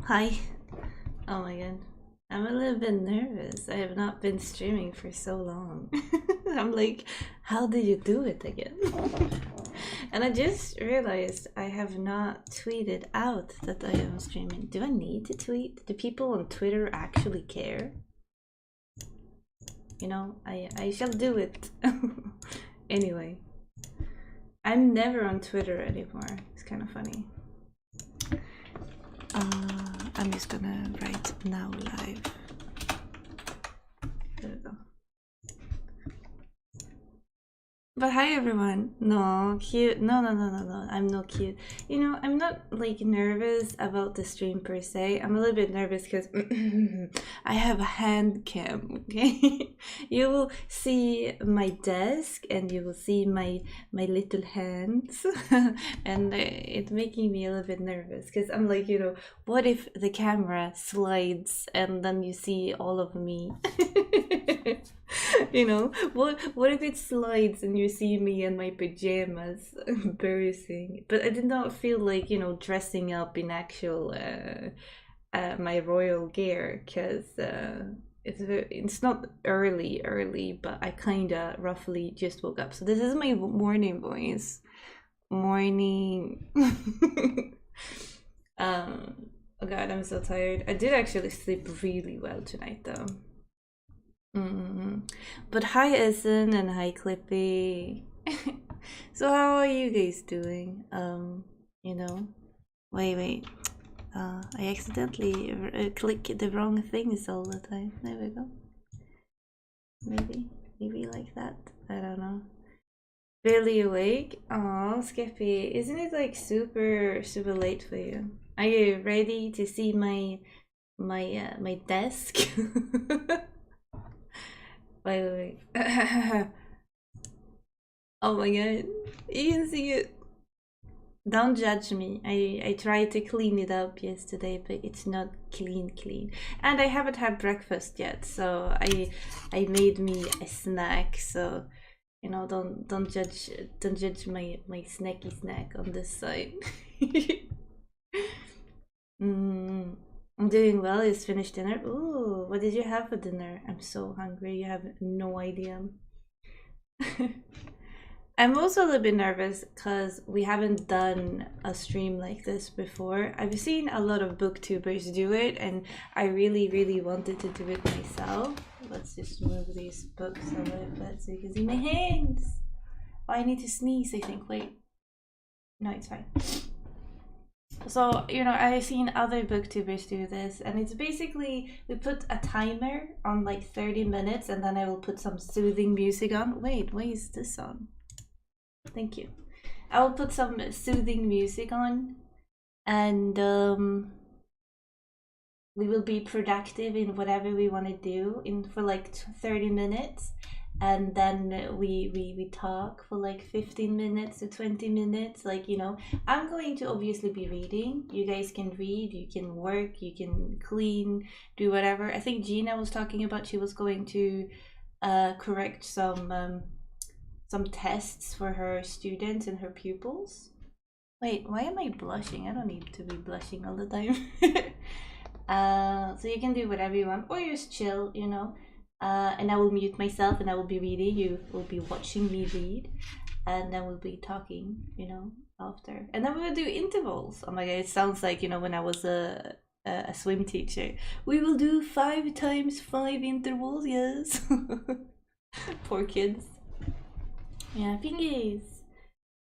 Hi. Oh my god. I'm a little bit nervous. I have not been streaming for so long. I'm like, how did you do it again? And I just realized I have not tweeted out that I am streaming. Do I need to tweet? Do people on Twitter actually care? You know, I shall do it. Anyway. I'm never on Twitter anymore. It's kind of funny. I'm just gonna write now live. There we go. But hi everyone. No, cute. No. I'm not cute. You know, I'm not like nervous about the stream per se. I'm a little bit nervous because I have a hand cam, okay? You will see my desk and you will see my little hands and it's making me a little bit nervous because I'm like, you know, what if the camera slides and then you see all of me? You know, what if it slides and you see me in my pajamas? Embarrassing. But I did not feel like, you know, dressing up in actual my royal gear because it's not early, but I kinda roughly just woke up. So this is my morning voice. Morning. Oh god, I'm so tired. I did actually sleep really well tonight though. But hi Essen and hi Clippy. So how are you guys doing? You know, wait. I accidentally click the wrong things all the time. There we go. Maybe like that. I don't know. Barely awake? Aw, Skippy. Isn't it like super late for you? Are you ready to see my desk? Wait. Oh my god. You can see it. Don't judge me. I tried to clean it up yesterday, but it's not clean. And I haven't had breakfast yet, so I made me a snack, so you know, don't judge my snacky snack on this side. I'm doing well. It's finished dinner. Ooh, what did you have for dinner? I'm so hungry. You have no idea. I'm also a little bit nervous because we haven't done a stream like this before. I've seen a lot of booktubers do it and I really wanted to do it myself. Let's just move these books a little bit so you can see my hands. Oh, I need to sneeze, I think. Wait. No, it's fine. So, you know, I've seen other booktubers do this, and it's basically we put a timer on like 30 minutes and then I will put some soothing music on. Wait, why is this on? Thank you. I will put some soothing music on and we will be productive in whatever we want to do for like 30 minutes. And then we talk for like 15 minutes to 20 minutes. Like, you know, I'm going to obviously be reading. You guys can read, you can work, you can clean, do whatever. I think Gina was talking about she was going to correct some tests for her students and her pupils. Wait, why am I blushing? I don't need to be blushing all the time. So you can do whatever you want, or just chill, you know. And I will mute myself and I will be reading. You will be watching me read, and then we'll be talking, you know, after. And then we will do intervals. Oh my god, it sounds like, you know, when I was a swim teacher. We will do 5 times 5 intervals, yes. Poor kids. Yeah, fingies.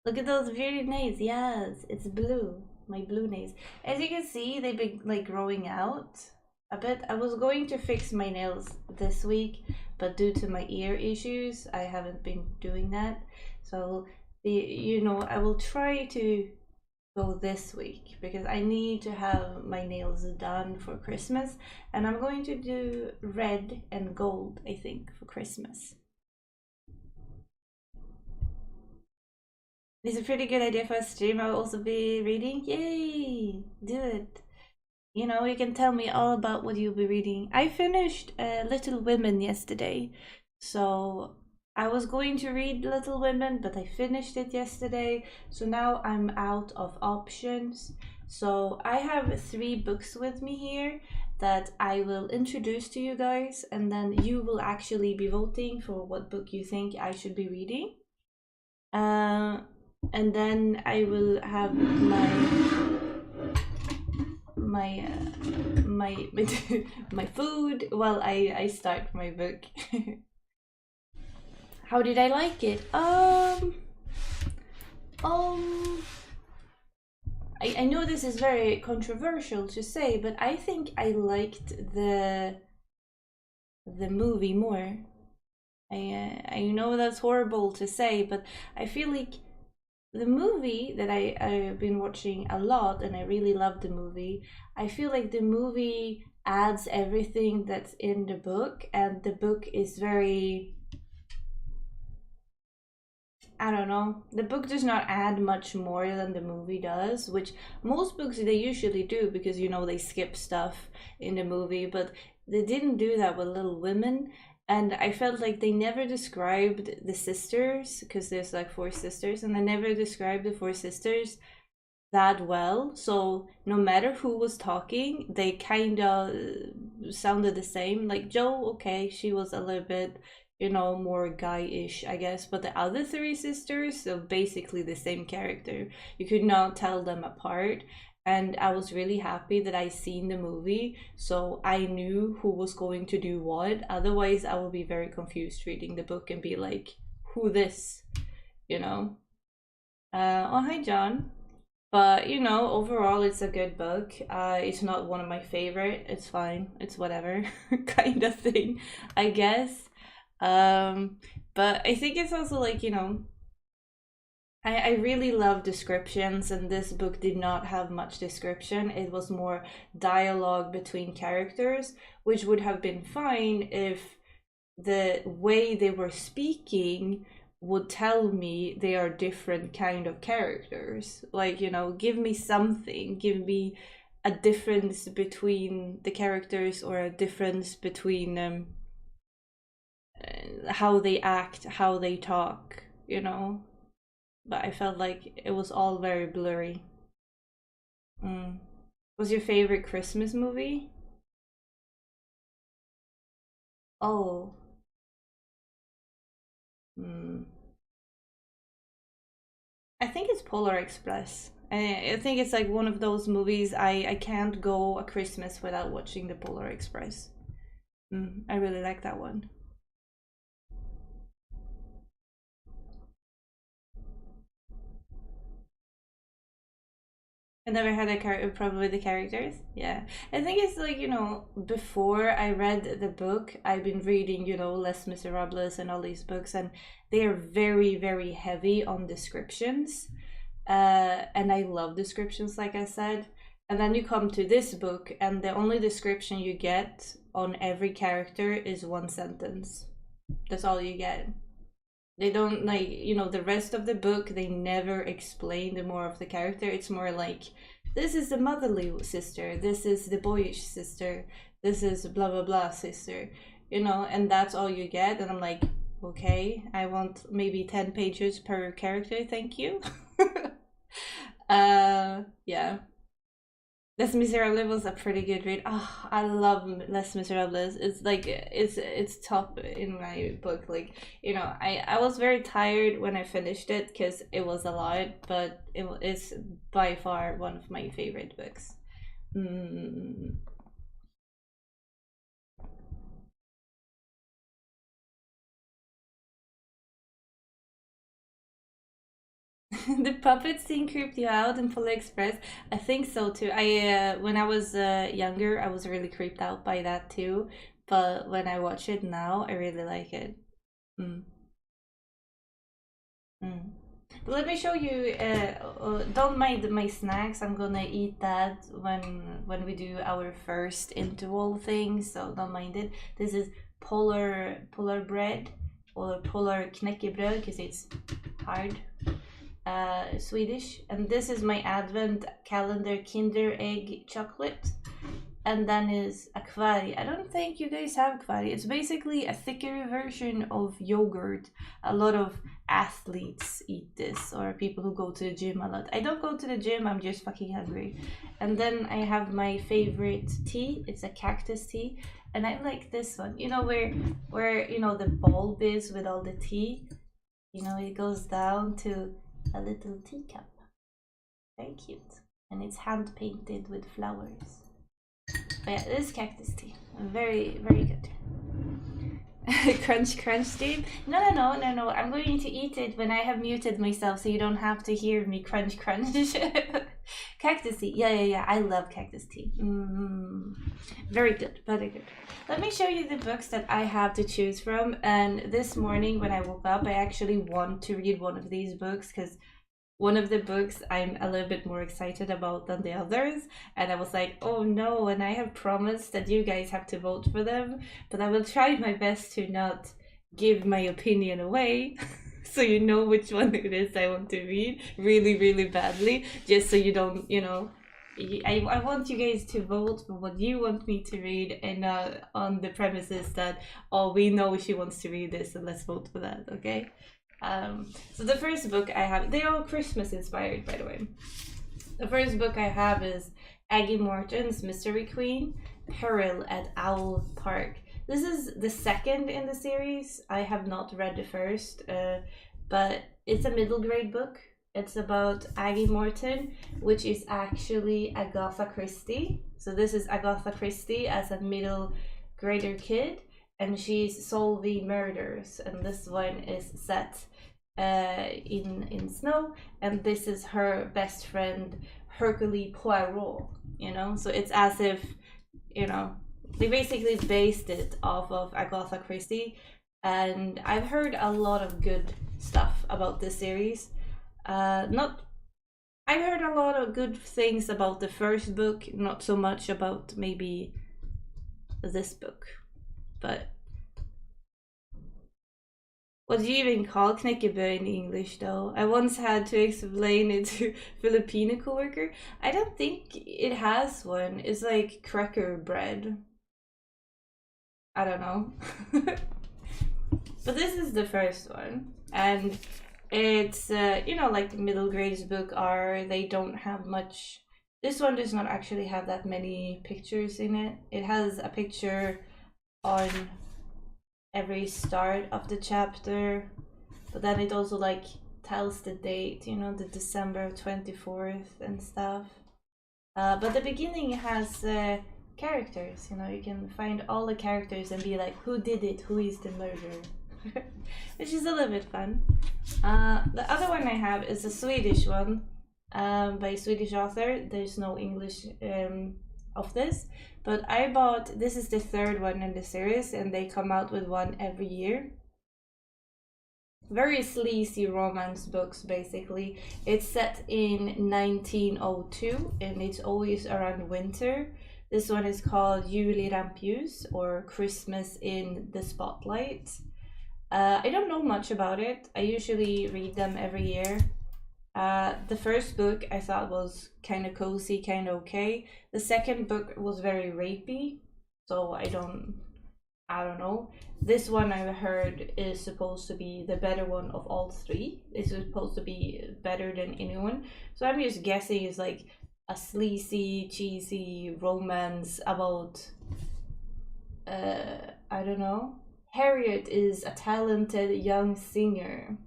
Look at those very nails. Yes, it's blue. My blue nails. As you can see, they've been like growing out a bit. I was going to fix my nails this week, but due to my ear issues, I haven't been doing that. So, you know, I will try to go this week because I need to have my nails done for Christmas, and I'm going to do red and gold, I think, for Christmas. It's a pretty good idea for a stream. I will also be reading. Yay! Do it. You know, you can tell me all about what you'll be reading. I finished Little Women yesterday, so I was going to read Little Women, but I finished it yesterday, so now I'm out of options. So I have 3 books with me here that I will introduce to you guys, and then you will actually be voting for what book you think I should be reading. And then I will have my my food while I start my book. How did I like it? I know this is very controversial to say, but I think I liked the movie more. I know that's horrible to say, but I feel like the movie that I've been watching a lot, and I really love the movie. I feel like the movie adds everything that's in the book, and the book is very, I don't know, the book does not add much more than the movie does, which most books they usually do, because you know they skip stuff in the movie, but they didn't do that with Little Women. And I felt like they never described the sisters, because there's like 4 sisters, and they never described the 4 sisters that well. So no matter who was talking, they kind of sounded the same. Like Jo, okay, she was a little bit, you know, more guy-ish, I guess, but the other 3 sisters, so basically the same character. You could not tell them apart. And I was really happy that I seen the movie, so I knew who was going to do what. Otherwise, I would be very confused reading the book and be like, who this? You know? Oh, hi, John. But, you know, overall, it's a good book. It's not one of my favorite. It's fine. It's whatever kind of thing, I guess. But I think it's also like, you know, I really love descriptions, and this book did not have much description. It was more dialogue between characters, which would have been fine if the way they were speaking would tell me they are different kind of characters. Like, you know, give me something, give me a difference between the characters, or a difference between how they act, how they talk, you know. But I felt like it was all very blurry. What's your favorite Christmas movie? Oh. I think it's Polar Express. I think it's like one of those movies I can't go a Christmas without watching the Polar Express. I really like that one. I never had a problem with the characters. Yeah, I think it's like, you know, before I read the book, I've been reading, you know, Les Miserables and all these books, and they are very, very heavy on descriptions. And I love descriptions, like I said. And then you come to this book, and the only description you get on every character is 1 sentence. That's all you get. They don't, like, you know, the rest of the book, they never explain the more of the character. It's more like, this is the motherly sister, this is the boyish sister, this is blah blah blah sister, you know, and that's all you get. And I'm like, okay, I want maybe 10 pages per character, thank you. Yeah. Les Miserables was a pretty good read. Oh, I love Les Miserables. It's like it's top in my book. Like, you know, I was very tired when I finished it because it was a lot, but it's by far one of my favorite books. The puppet scene creeped you out in Polar Express. I think so too. I when I was younger, I was really creeped out by that too. But when I watch it now, I really like it. Mm. Mm. But let me show you. Don't mind my snacks. I'm gonna eat that when we do our first interval thing. So don't mind it. This is polar bread, or polar knäckebröd, because it's hard. Swedish, and this is my advent calendar Kinder egg chocolate. and then is a kvari. I don't think you guys have kvari. It's basically a thicker version of yogurt. A lot of athletes eat this, or people who go to the gym a lot. I don't go to the gym, I'm just fucking hungry. And then I have my favorite tea. It's a cactus tea, and I like this one. You know where you know the bulb is with all the tea? You know, it goes down to a little teacup. Very cute. And it's hand painted with flowers. But yeah, this is cactus tea. Very, very good. Crunch, crunch, Steve. No. I'm going to eat it when I have muted myself, so you don't have to hear me crunch, crunch. Cactus tea. Yeah. I love cactus tea. Very good, very good. Let me show you the books that I have to choose from. And this morning when I woke up, I actually want to read one of these books because one of the books I'm a little bit more excited about than the others, and I was like, oh no, and I have promised that you guys have to vote for them, but I will try my best to not give my opinion away so you know which one it is I want to read really, really badly, just so you don't, you know, I want you guys to vote for what you want me to read, and not on the premises that, oh, we know she wants to read this, so let's vote for that, okay? So the first book I have, they're all Christmas inspired, by the way. The first book I have is Aggie Morton's Mystery Queen, Peril at Owl Park. This is the second in the series. I have not read the first, but it's a middle grade book. It's about Aggie Morton, which is actually Agatha Christie. So this is Agatha Christie as a middle grader kid, and she's solving murders, and this one is set in snow, and this is her best friend Hercule Poirot, you know, so it's as if, you know, they basically based it off of Agatha Christie, and I've heard a lot of good stuff about this series. I've heard a lot of good things about the first book, not so much about maybe this book. But what do you even call knäckebröd in English though? I once had to explain it to a Filipino coworker. I don't think it has one. It's like cracker bread. I don't know. But this is the first one. And it's, you know, like middle grades book are, they don't have much. This one does not actually have that many pictures in it. It has a picture on every start of the chapter, but then it also like tells the date, you know, the December 24th and stuff. But the beginning has characters, you know, you can find all the characters and be like, who did it, who is the murderer? Which is a little bit fun. The other one I have is a Swedish one, by a Swedish author. There's no English of this, but I bought, this is the third one in the series, and they come out with one every year. Very sleazy romance books, basically. It's set in 1902, and it's always around winter. This one is called Julirampljus, or Christmas in the Spotlight. I don't know much about it. I usually read them every year. The first book I thought was kind of cozy, kind of okay. The second book was very rapey, so I don't know. This one I heard is supposed to be the better one of all three. It's supposed to be better than anyone. So I'm just guessing it's like a sleazy, cheesy romance about, I don't know. Harriet is a talented young singer,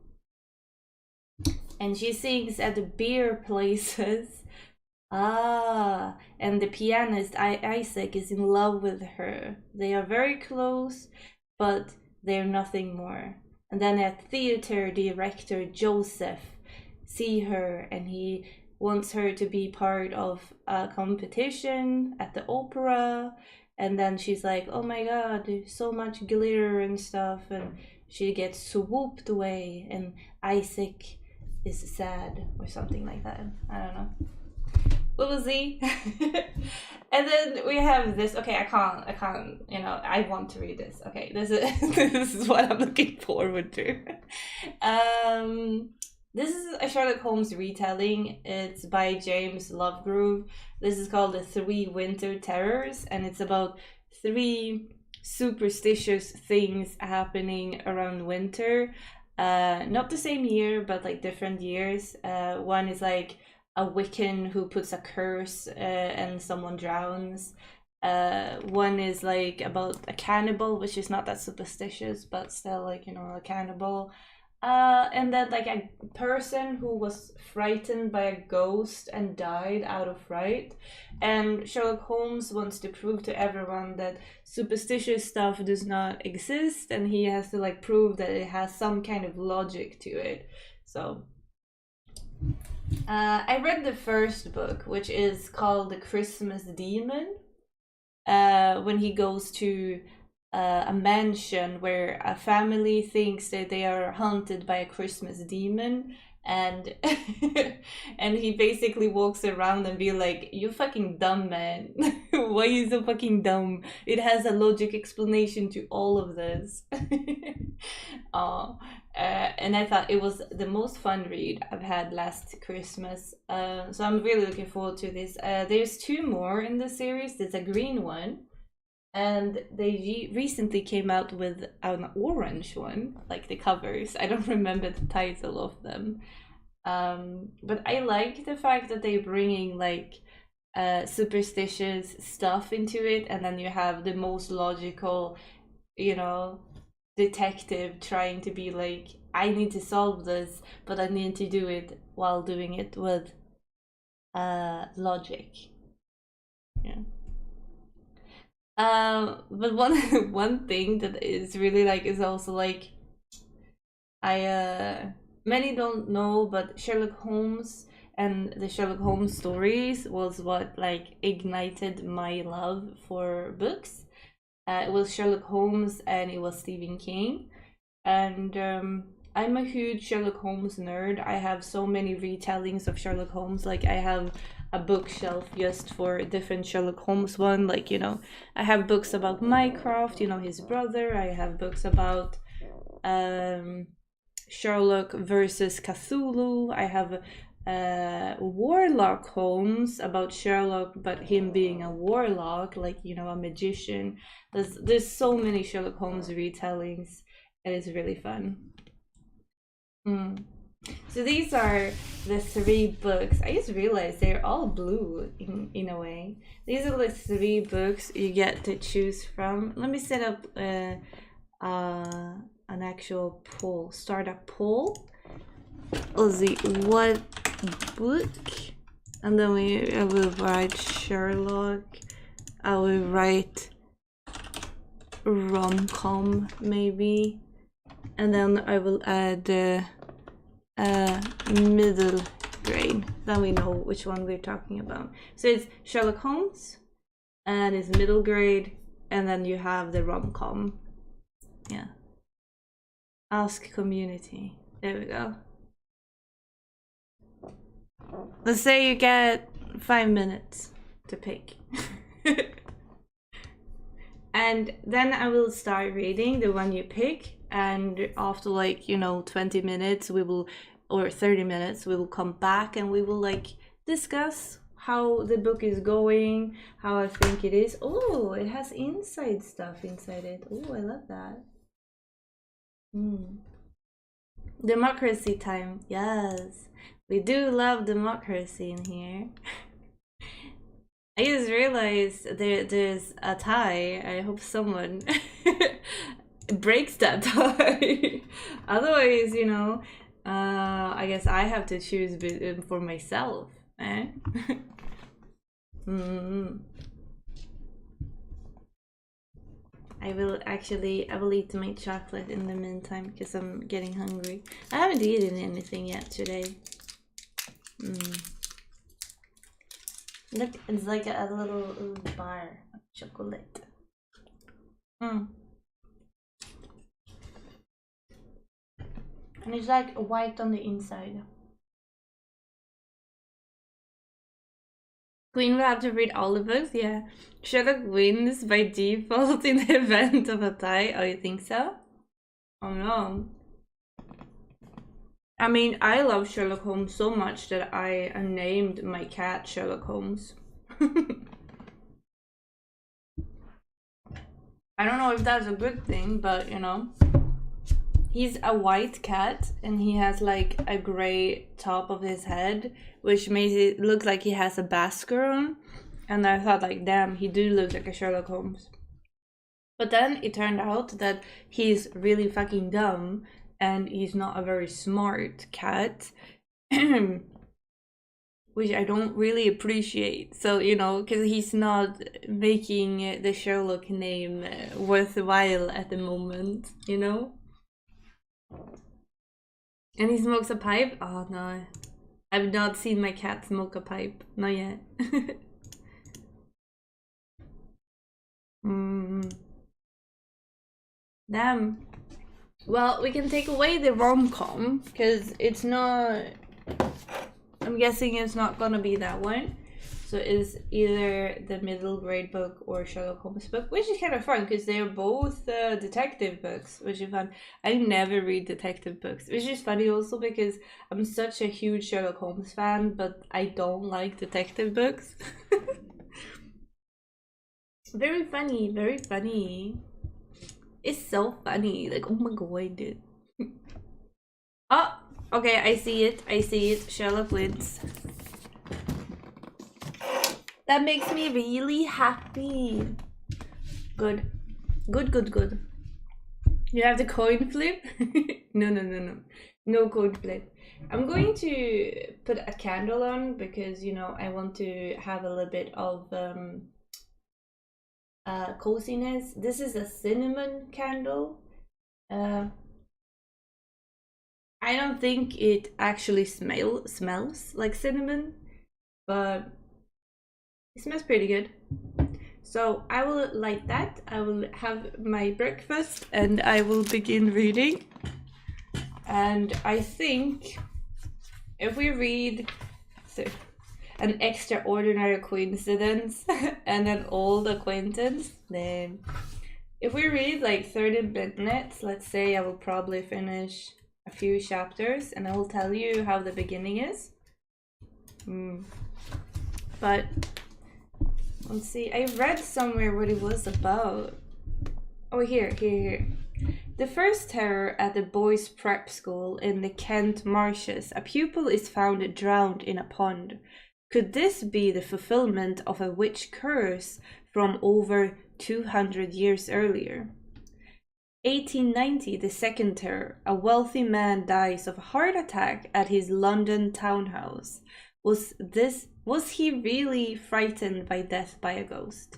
and she sings at the beer places. And the pianist Isaac is in love with her. They are very close, but they're nothing more. And then at theater director Joseph see her, and he wants her to be part of a competition at the opera. And then she's like, oh my god, there's so much glitter and stuff, and she gets swooped away, and Isaac is sad or something like that. I don't know. What was he? And then we have this. Okay, I can't, you know, I want to read this. Okay, this is this is what I'm looking forward to. This is a Sherlock Holmes retelling. It's by James Lovegrove. This is called The Three Winter Terrors, and it's about three superstitious things happening around winter. Not the same year, but like different years. One is like a Wiccan who puts a curse and someone drowns. One is like about a cannibal, which is not that superstitious, but still like, you know, a cannibal. And then like a person who was frightened by a ghost and died out of fright. And Sherlock Holmes wants to prove to everyone that superstitious stuff does not exist, and he has to like prove that it has some kind of logic to it. So I read the first book, which is called The Christmas Demon. When he goes to a mansion where a family thinks that they are haunted by a Christmas demon, and and he basically walks around and be like, "You fucking dumb man, why are you so fucking dumb? It has a logic explanation to all of this." And I thought it was the most fun read I've had last Christmas. So I'm really looking forward to this. There's two more in the series. There's a green one, and they recently came out with an orange one, like the covers. I don't remember the title of them. But I like the fact that they're bringing like superstitious stuff into it, and then you have the most logical, you know, detective trying to be like, I need to solve this, but I need to do it while doing it with logic. Yeah. But one thing that is really like is also like, many don't know, but Sherlock Holmes and the Sherlock Holmes stories was what like ignited my love for books. It was Sherlock Holmes and it was Stephen King, and I'm a huge Sherlock Holmes nerd. I have so many retellings of Sherlock Holmes. Like I have a bookshelf just for different Sherlock Holmes one. Like, you know, I have books about Mycroft, you know, his brother. I have books about Sherlock versus Cthulhu. I have Warlock Holmes about Sherlock, but him being a warlock, like, you know, a magician. There's so many Sherlock Holmes retellings, and it's really fun. So these are the three books. I just realized they're all blue in a way. These are the three books you get to choose from. Let me set up an actual poll. Start a poll. Let's see, what book? And then I will write Sherlock. I will write rom-com maybe. And then I will add middle grade. Then we know which one we're talking about. So it's Sherlock Holmes, and it's middle grade, and then you have the rom-com. Yeah. Ask community. There we go. Let's say you get 5 minutes to pick. And then I will start reading the one you pick, and after like, you know, 20 minutes we will, or 30 minutes, we will come back and we will like discuss how the book is going, how I think it is. Oh, it has inside stuff inside it. Oh, I love that. Democracy time. Yes, we do love democracy in here. I just realized there's a tie. I hope someone breaks that tie. Otherwise, you know, I guess I have to choose for myself. Eh? I will eat my chocolate in the meantime because I'm getting hungry. I haven't eaten anything yet today. Look, it's like a little bar of chocolate. And it's like white on the inside. Queen will have to read all the books, yeah. Sherlock wins by default in the event of a tie. Oh, you think so? Oh no. I mean, I love Sherlock Holmes so much that I named my cat Sherlock Holmes. I don't know if that's a good thing, but you know. He's a white cat and he has like a gray top of his head, which makes it look like he has a basker on. And I thought like, damn, he do look like a Sherlock Holmes. But then it turned out that he's really fucking dumb and he's not a very smart cat. Which I don't really appreciate. So, you know, because he's not making the Sherlock name worthwhile at the moment, you know? And he smokes a pipe? Oh no. I've not seen my cat smoke a pipe. Not yet. Damn. Well, we can take away the rom-com, because it's not... I'm guessing it's not gonna be that one. So it's either the middle grade book or Sherlock Holmes book, which is kind of fun because they're both detective books, which is fun. I never read detective books, which is funny also because I'm such a huge Sherlock Holmes fan, but I don't like detective books. Very funny, very funny. It's so funny, like, oh my god, dude. Oh, okay, I see it, Sherlock wins. That makes me really happy. Good. Good. You have the coin flip? No. No coin flip. I'm going to put a candle on because, you know, I want to have a little bit of coziness. This is a cinnamon candle. I don't think it actually smells like cinnamon, but it smells pretty good. So I will light that. I will have my breakfast and I will begin reading. And I think if we read An Extraordinary Coincidence and An Old Acquaintance, then if we read like 30 minutes, let's say, I will probably finish a few chapters and I will tell you how the beginning is. But let's see, I read somewhere what it was about. Oh, here. The first terror at the boys' prep school in the Kent marshes. A pupil is found drowned in a pond. Could this be the fulfillment of a witch curse from over 200 years earlier? 1890, the second terror. A wealthy man dies of a heart attack at his London townhouse. Was he really frightened by death by a ghost?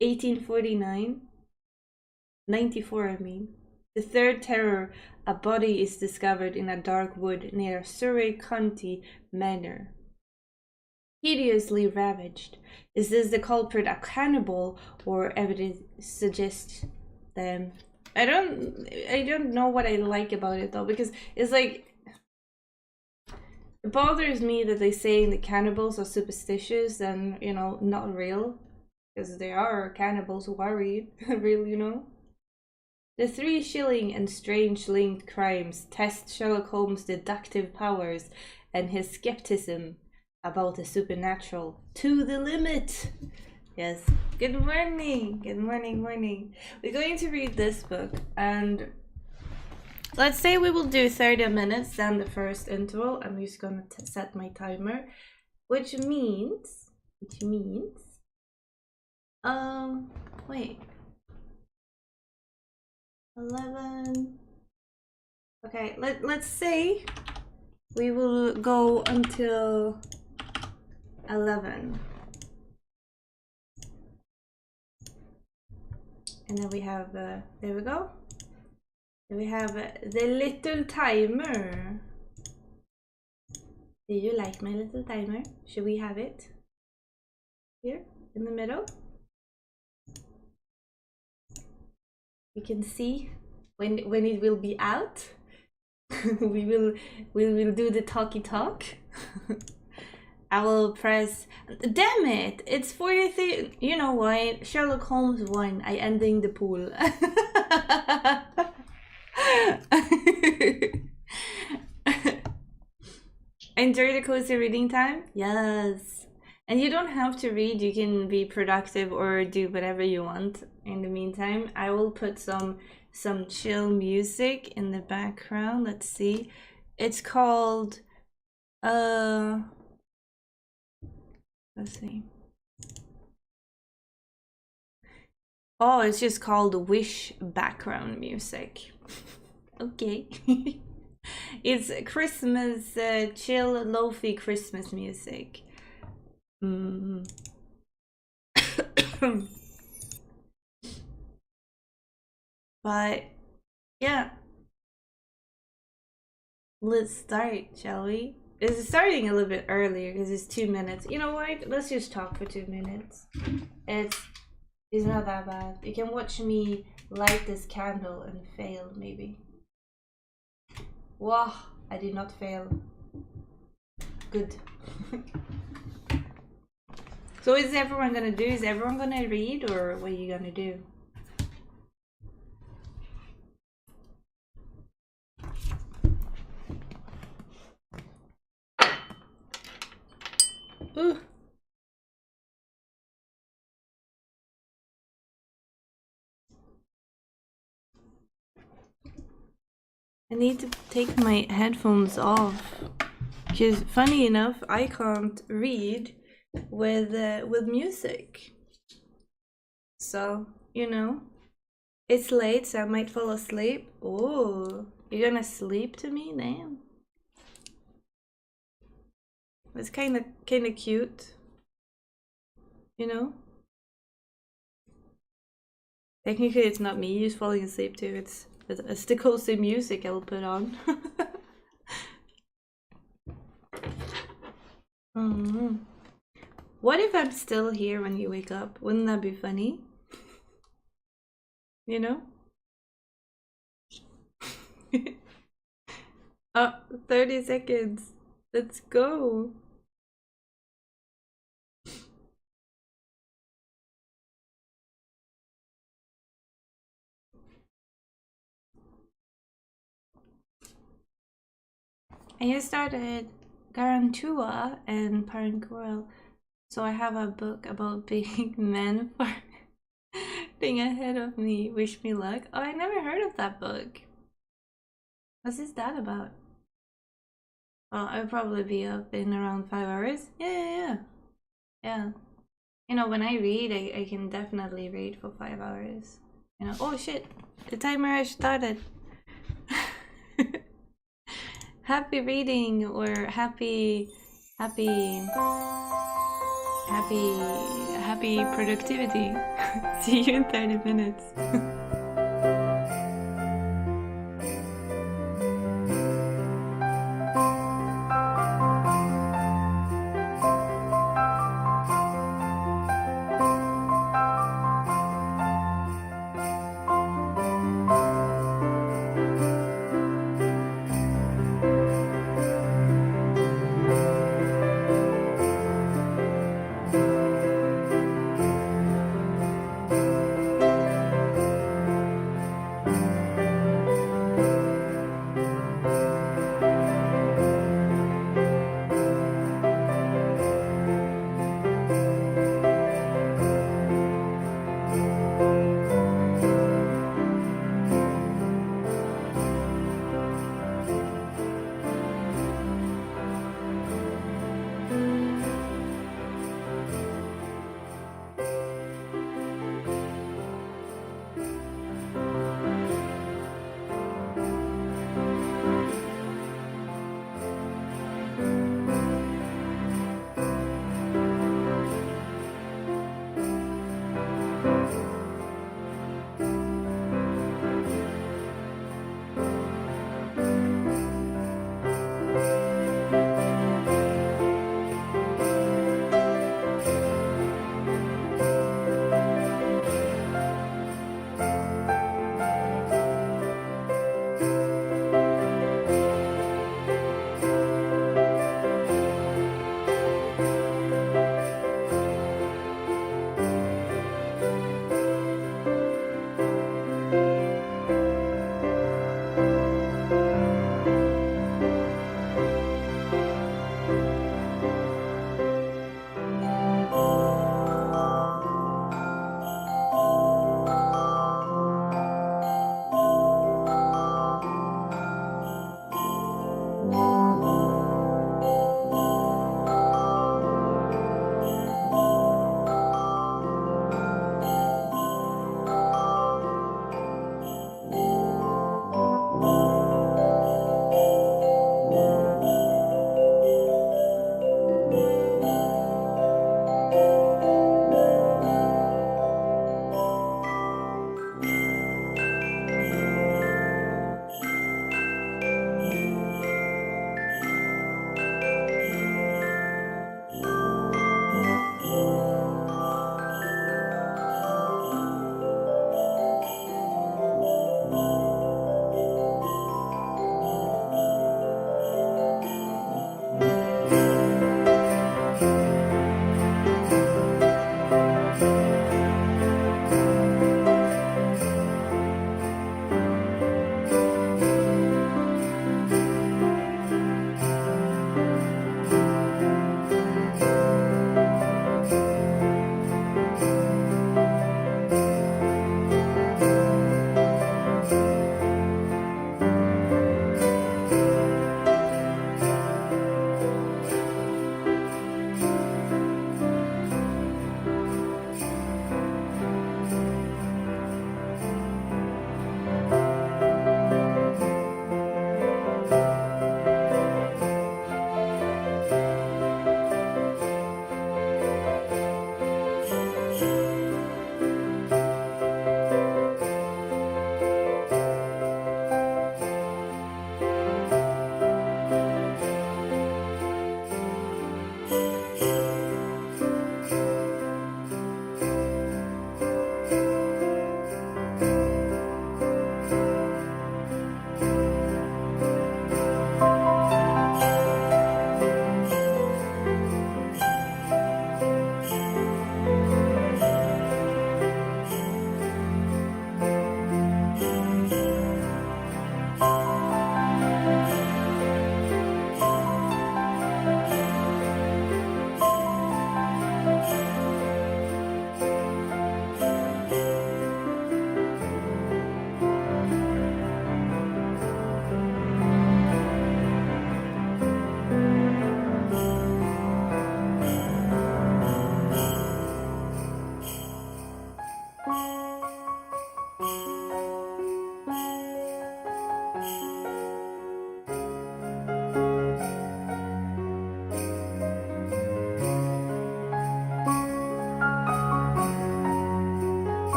1849, 94 I mean. The third terror, a body is discovered in a dark wood near Surrey County Manor. Hideously ravaged. Is this the culprit a cannibal, or evidence suggests them? I don't know what I like about it though, because it's like, it bothers me that they say the cannibals are superstitious and, you know, not real, because there are cannibals who are real, you know. The 3 Shilling and strange linked crimes test Sherlock Holmes' deductive powers and his skepticism about the supernatural to the limit. Yes. Good morning. We're going to read this book, and let's say we will do 30 minutes, then the first interval. I'm just gonna set my timer, which means, wait. 11. Okay, let's say we will go until 11. And then we have, there we go. Then we have the little timer. Do you like my little timer? Should we have it here in the middle? You can see when it will be out. we will do the talky talk. I will press. Damn it! It's 43. You know what? Sherlock Holmes won. I ending the pool. Enjoy the cozy reading time? Yes. And you don't have to read, you can be productive or do whatever you want. In the meantime, I will put some chill music in the background. Let's see. It's called let's see. Oh, it's just called Wish background music. Okay. It's Christmas, chill, lo-fi Christmas music. But yeah, let's start, shall we? It's starting a little bit earlier because it's 2 minutes. You know what? Let's just talk for 2 minutes. It's not that bad. You can watch me light this candle and fail, maybe. Wow, I did not fail. Good. So what is everyone gonna do? Is everyone gonna read, or what are you gonna do? Ooh. I need to take my headphones off because, funny enough, I can't read with music. So, you know, it's late, so I might fall asleep. Oh, you're gonna sleep to me? Damn. It's kind of cute, you know. Technically, it's not me who's falling asleep to. It's the cozy music I'll put on. What if I'm still here when you wake up? Wouldn't that be funny? You know? Oh, 30 seconds. Let's go. I just started Garantua and Paranquil, so I have a book about being men for being ahead of me. Wish me luck. Oh, I never heard of that book. What's that about? Well, I'll probably be up in around 5 hours. Yeah. You know, when I read, I can definitely read for 5 hours. You know, oh shit, the timer has started. Happy reading, or happy productivity. See you in 30 minutes.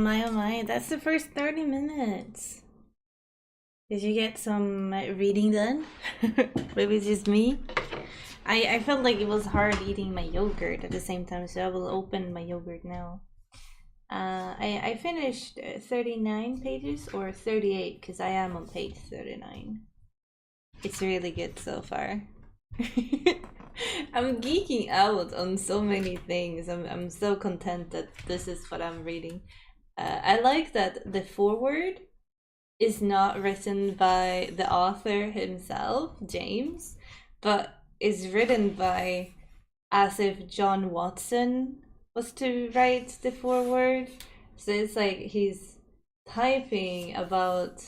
oh my, that's the first 30 minutes. Did you get some reading done? Maybe it's just me. I felt like it was hard eating my yogurt at the same time, so I will open my yogurt now. I finished 39 pages, or 38, because I am on page 39. It's really good so far. I'm geeking out on so many things. I'm so content that this is what I'm reading. I like that the foreword is not written by the author himself, James, but is written by, as if John Watson was to write the foreword. So it's like he's typing about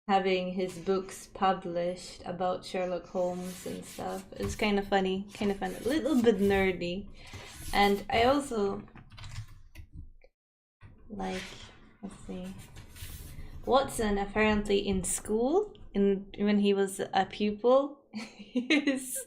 having his books published about Sherlock Holmes and stuff. It's kind of funny, a little bit nerdy. And I also like, let's see, Watson apparently in school, when he was a pupil, because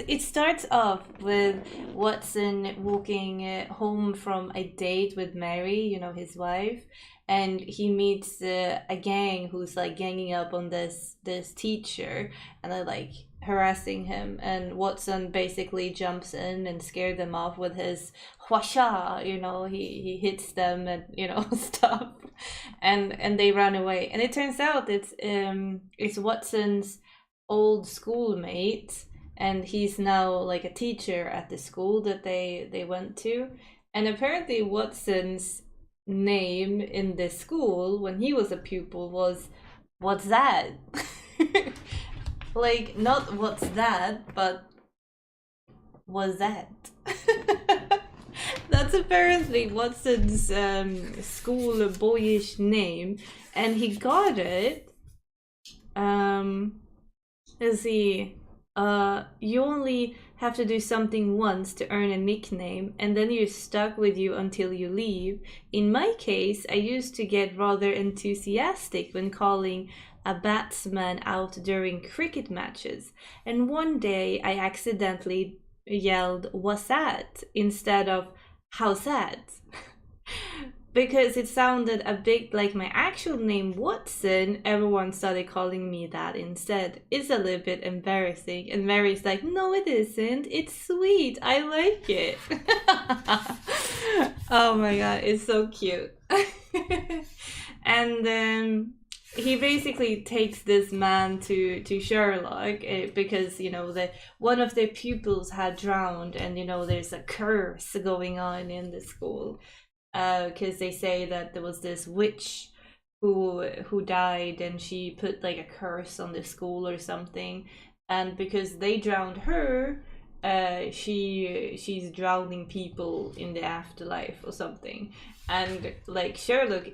it starts off with Watson walking home from a date with Mary, you know, his wife, and he meets a gang who's like ganging up on this teacher, and they're like harassing him, and Watson basically jumps in and scares them off with his huasha, you know, he hits them and, you know, stuff, and they run away, and it turns out it's Watson's old schoolmate, and he's now like a teacher at the school that they went to, and apparently Watson's name in the school when he was a pupil was "What's that?" Like, not "What's that?" but "Was that?" That's apparently Watson's school boyish name, and he got it. Let's see. You only have to do something once to earn a nickname, and then you're stuck with you until you leave. In my case, I used to get rather enthusiastic when calling a batsman out during cricket matches, and one day I accidentally yelled "What's that?" instead of "How's that?" Because it sounded a bit like my actual name, Watson. Everyone started calling me that instead. It's a little bit embarrassing. And Mary's like, "No, it isn't. It's sweet. I like it." Oh my god, it's so cute. And he basically takes this man to Sherlock because, you know, one of the pupils had drowned, and, you know, there's a curse going on in the school. Because they say that there was this witch who died, and she put like a curse on the school or something, and because they drowned her, she's drowning people in the afterlife or something. And like Sherlock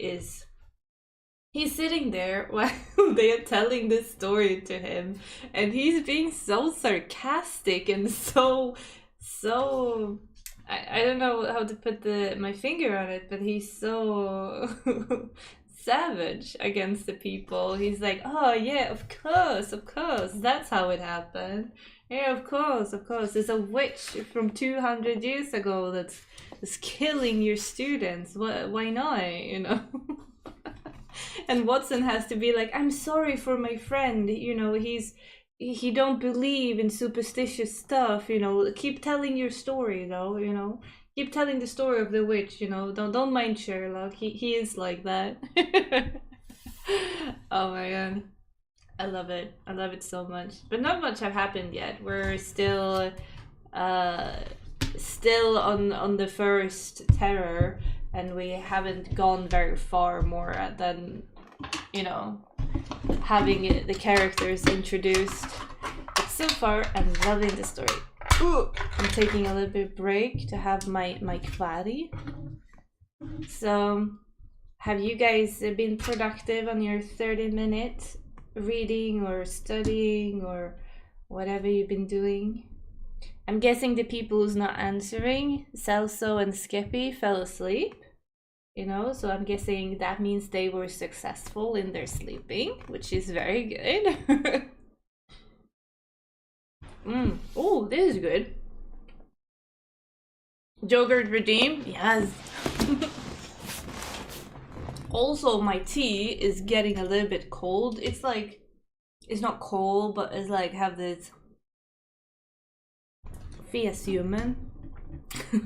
he's sitting there while they are telling this story to him, and he's being so sarcastic and so I don't know how to put my finger on it, but he's so savage against the people. He's like, "Oh yeah, of course, that's how it happened. Yeah, of course. There's a witch from 200 years ago that's killing your students. Why not, you know?" And Watson has to be like, "I'm sorry for my friend, you know, he don't believe in superstitious stuff, you know. Keep telling your story, though, you know. Keep telling the story of the witch, you know. Don't mind Sherlock. He is like that." Oh my god, I love it so much. But not much have happened yet. We're still on the first terror, and we haven't gone very far more than, you know, having the characters introduced. But so far, I'm loving the story. Ooh, I'm taking a little bit of break to have my quaddy. So, have you guys been productive on your 30-minute reading or studying or whatever you've been doing? I'm guessing the people who's not answering, Celso and Skippy, fell asleep. You know, so I'm guessing that means they were successful in their sleeping, which is very good. Oh, this is good. Yogurt redeem? Yes. Also, my tea is getting a little bit cold. It's like, it's not cold, but it's like have this fierce human.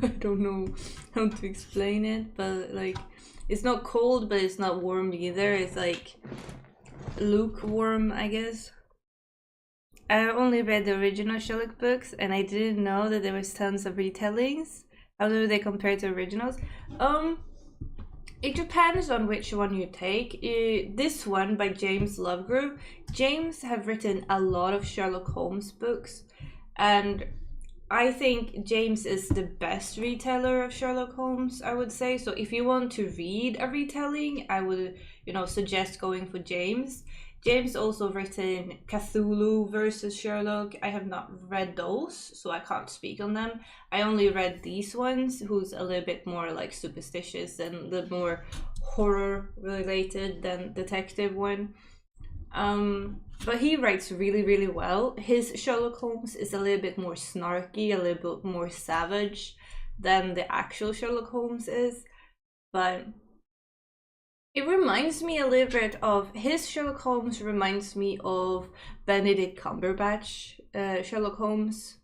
I don't know how to explain it, but like, it's not cold, but it's not warm either. It's like lukewarm, I guess. I only read the original Sherlock books, and I didn't know that there was tons of retellings. How do they compare to originals? It depends on which one you take. This one by James Lovegrove. James have written a lot of Sherlock Holmes books, and I think James is the best reteller of Sherlock Holmes, I would say. So if you want to read a retelling, I would, suggest going for James. James also written Cthulhu versus Sherlock. I have not read those, so I can't speak on them. I only read these ones, who's a little bit more like superstitious and a little more horror related than detective one. But he writes really, really well. His Sherlock Holmes is a little bit more snarky, a little bit more savage than the actual Sherlock Holmes is. But it reminds me a little bit of, his Sherlock Holmes reminds me of Benedict Cumberbatch Sherlock Holmes,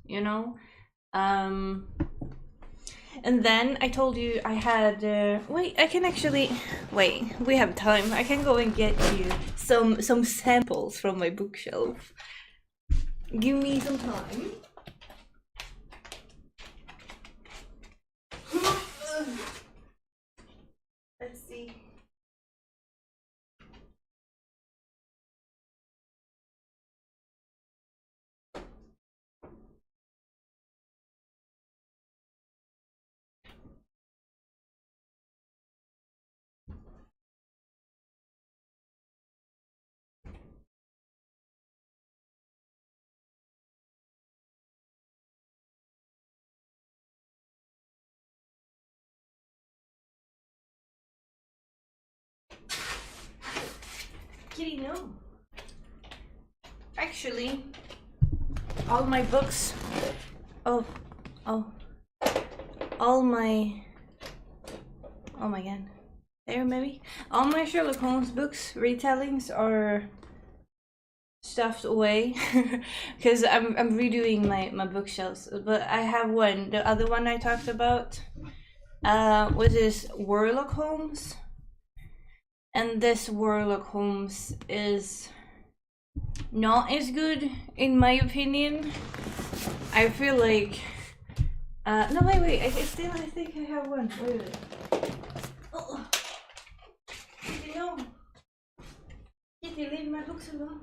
And then I told you I had, wait, we have time. I can go and get you some samples from my bookshelf. Give me some time. Let's see. Kitty, no. Actually, all my books. Oh my god. There, maybe? All my Sherlock Holmes books, retellings, are stuffed away because I'm redoing my bookshelves. But I have one. The other one I talked about was this Sherlock Holmes. And this Sherlock Holmes is not as good, in my opinion. I feel like... no, wait, I think I have one. Wait. Oh. Kitty, no. Kitty, leave my books alone.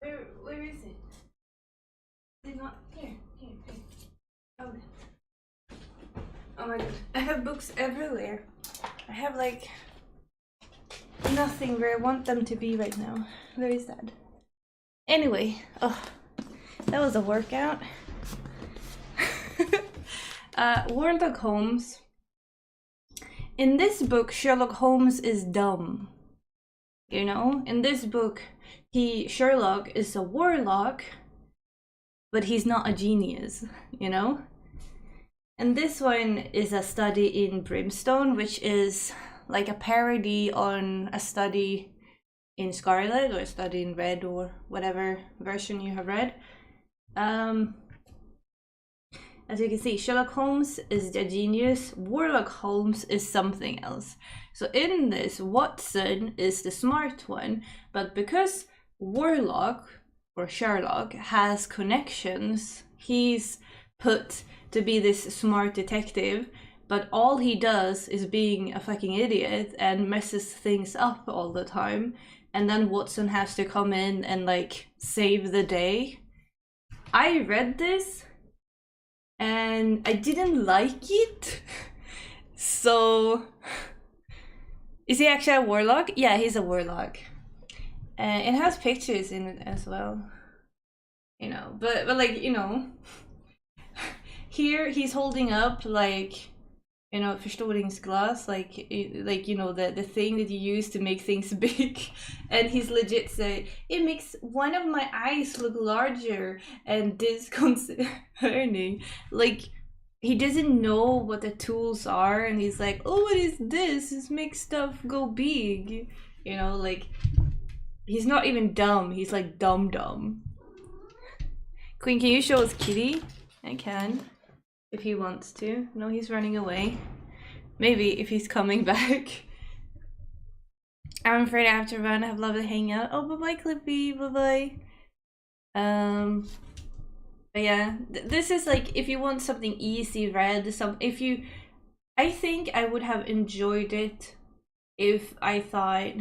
Where is it? Is it not? Here. Okay. Oh my god, I have books everywhere. I have like nothing where I want them to be right now. Very sad. Anyway, that was a workout. Sherlock Holmes. In this book, Sherlock Holmes is dumb. In this book, Sherlock is a warlock, but he's not a genius, And this one is a study in Brimstone, which is like a parody on a study in Scarlet or a study in Red or whatever version you have read. As you can see, Sherlock Holmes is the genius, Sherlock Holmes is something else. So in this, Watson is the smart one, but because Sherlock has connections, he's put to be this smart detective, but all he does is being a fucking idiot and messes things up all the time, and then Watson has to come in and like save the day. I read this and I didn't like it. So is he actually a warlock? Yeah, he's a warlock. It has pictures in it as well, but like, here he's holding up like, förstoringsglas, like the thing that you use to make things big, and he's legit saying it makes one of my eyes look larger and disconcerting. Like, he doesn't know what the tools are, and he's like, oh, what is this? This makes stuff go big. You know, like, he's not even dumb, he's like dumb. Queen, can you show us Kitty? I can, if he wants to. No, he's running away. Maybe if he's coming back. I'm afraid I have to run. I've loved the hangout. Oh, bye-bye, Clippy. Bye-bye. But yeah, this is like, if you want something easy read, I think I would have enjoyed it if I thought...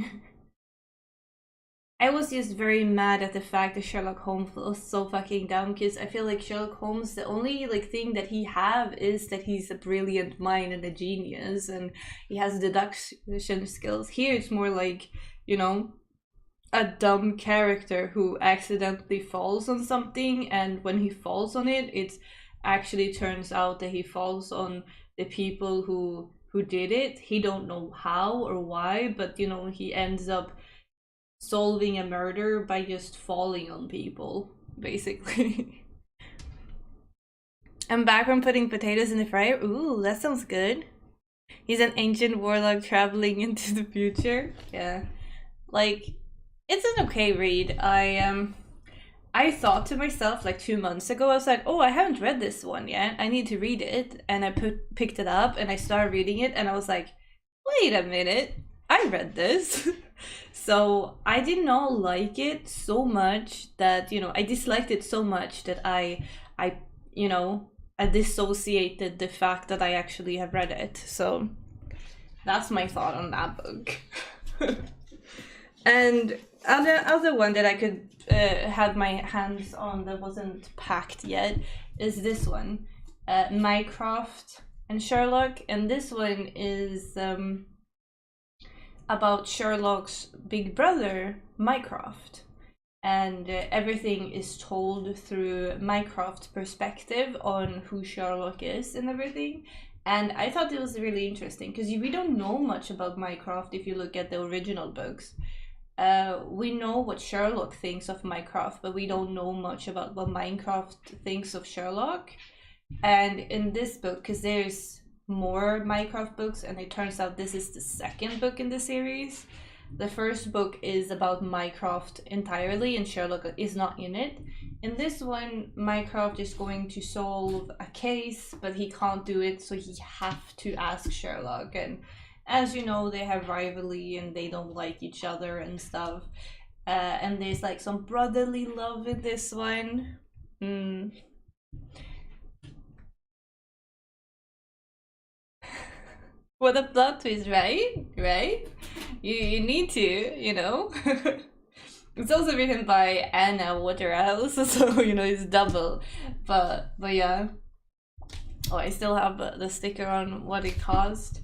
I was just very mad at the fact that Sherlock Holmes was so fucking dumb, because I feel like Sherlock Holmes, the only like thing that he have is that he's a brilliant mind and a genius, and he has deduction skills. Here it's more like, you know, a dumb character who accidentally falls on something, and when he falls on it, it actually turns out that he falls on the people who did it. He don't know how or why, but you know, he ends up solving a murder by just falling on people, basically. I'm back from putting potatoes in the fryer. Ooh, that sounds good. He's an ancient warlock traveling into the future. Yeah, like, it's an okay read. I thought to myself like 2 months ago, I was like, oh, I haven't read this one yet, I need to read it. And I picked it up and I started reading it, and I was like, wait a minute, I read this. So I did not like it so much that, you know, I disliked it so much that I you know, I dissociated the fact that I actually have read it. So that's my thought on that book. And other one that I could have my hands on that wasn't packed yet is this one, Mycroft and Sherlock. And this one is about Sherlock's big brother, Mycroft. And everything is told through Mycroft's perspective on who Sherlock is and everything. And I thought it was really interesting, because we don't know much about Mycroft if you look at the original books. We know what Sherlock thinks of Mycroft, but we don't know much about what Mycroft thinks of Sherlock. And in this book, because there's more Mycroft books, and it turns out this is the second book in the series. The first book is about Mycroft entirely, and Sherlock is not in it. In this one, Mycroft is going to solve a case, but he can't do it, so he have to ask Sherlock. And as you know, they have rivalry and they don't like each other and stuff. And there's like some brotherly love in this one. What a plot twist, right? Right? You need to, you know. It's also written by Anna Waterhouse, so you know, it's double. But yeah. Oh, I still have the sticker on what it cost.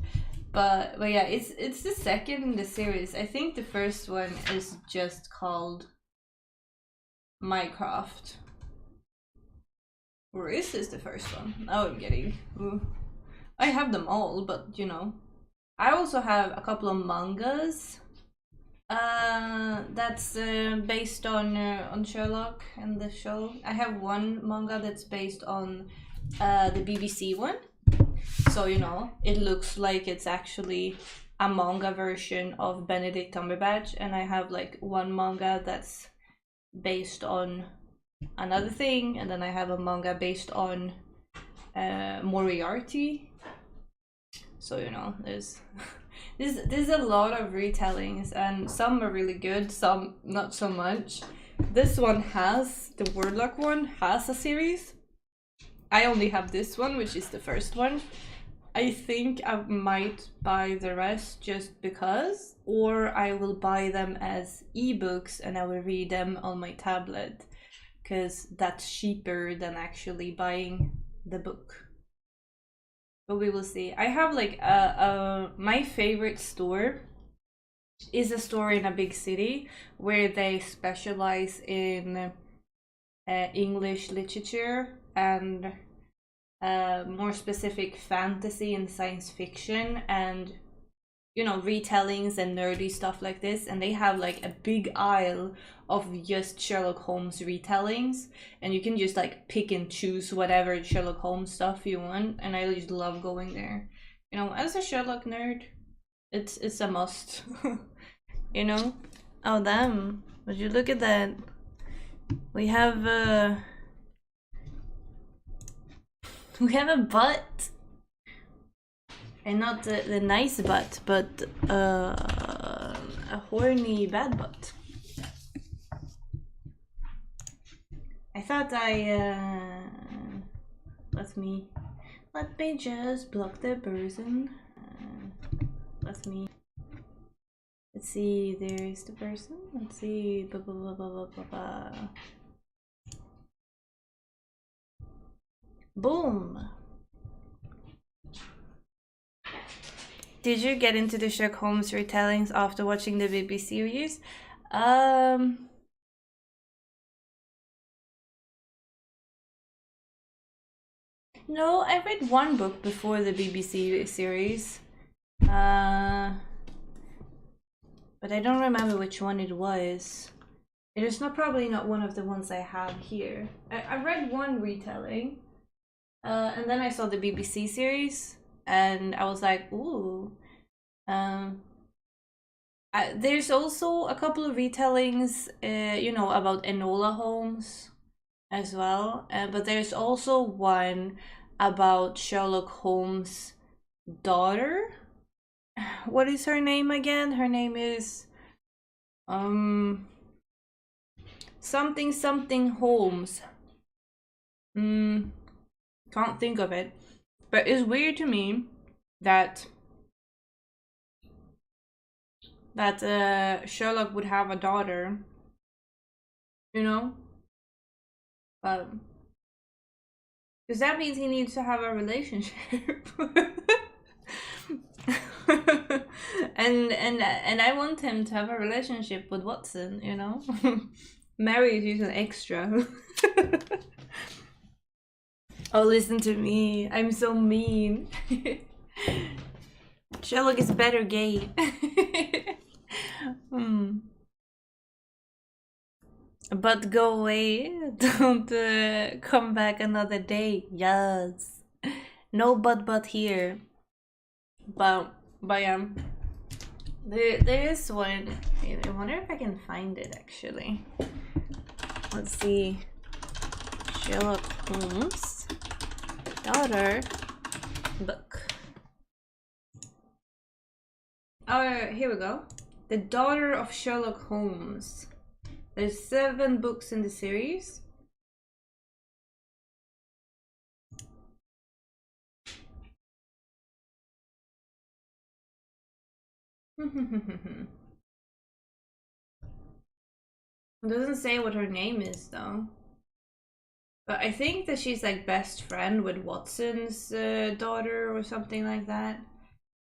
But yeah, it's the second in the series. I think the first one is just called Mycroft. Or is this the first one? Now I'm getting... Ooh. I have them all, but you know. I also have a couple of mangas that's based on Sherlock and the show. I have one manga that's based on the BBC one. So, you know, it looks like it's actually a manga version of Benedict Cumberbatch. And I have like one manga that's based on another thing. And then I have a manga based on Moriarty. So, you know, there's a lot of retellings, and some are really good, some not so much. This one has, the Wordlock one has a series. I only have this one, which is the first one. I think I might buy the rest just because, or I will buy them as ebooks and I will read them on my tablet, because that's cheaper than actually buying the book. But we will see. I have like my favorite store is a store in a big city where they specialize in English literature and more specific fantasy and science fiction, and you know, retellings and nerdy stuff like this, and they have like a big aisle of just Sherlock Holmes retellings, and you can just like pick and choose whatever Sherlock Holmes stuff you want, and I just love going there. You know, as a Sherlock nerd, it's a must. You know? Oh damn. Would you look at that? We have a butt. And not the nice butt, but a horny bad butt. I thought let me just block the person. Let's see, there's the person. Let's see. Blah, blah, blah, blah, blah, blah, blah. Boom. Did you get into the Sherlock Holmes retellings after watching the BBC series? No, I read one book before the BBC series. But I don't remember which one it was. It is probably not one of the ones I have here. I read one retelling. And then I saw the BBC series, and I was like, ooh. There's also a couple of retellings, you know, about Enola Holmes as well. But there's also one about Sherlock Holmes' daughter. What is her name again? Her name is something Holmes. Can't think of it. But it's weird to me that Sherlock would have a daughter, you know? Because that means he needs to have a relationship. and I want him to have a relationship with Watson, you know? Mary is just an extra. Oh, listen to me. I'm so mean. Sherlock is better gay. But go away. Don't come back another day. Yes. No but here. But there is one. I wonder if I can find it actually. Let's see. Sherlock Holmes daughter book. Oh, here we go. The Daughter of Sherlock Holmes. There's 7 books in the series. It doesn't say what her name is though. But I think that she's like best friend with Watson's daughter or something like that.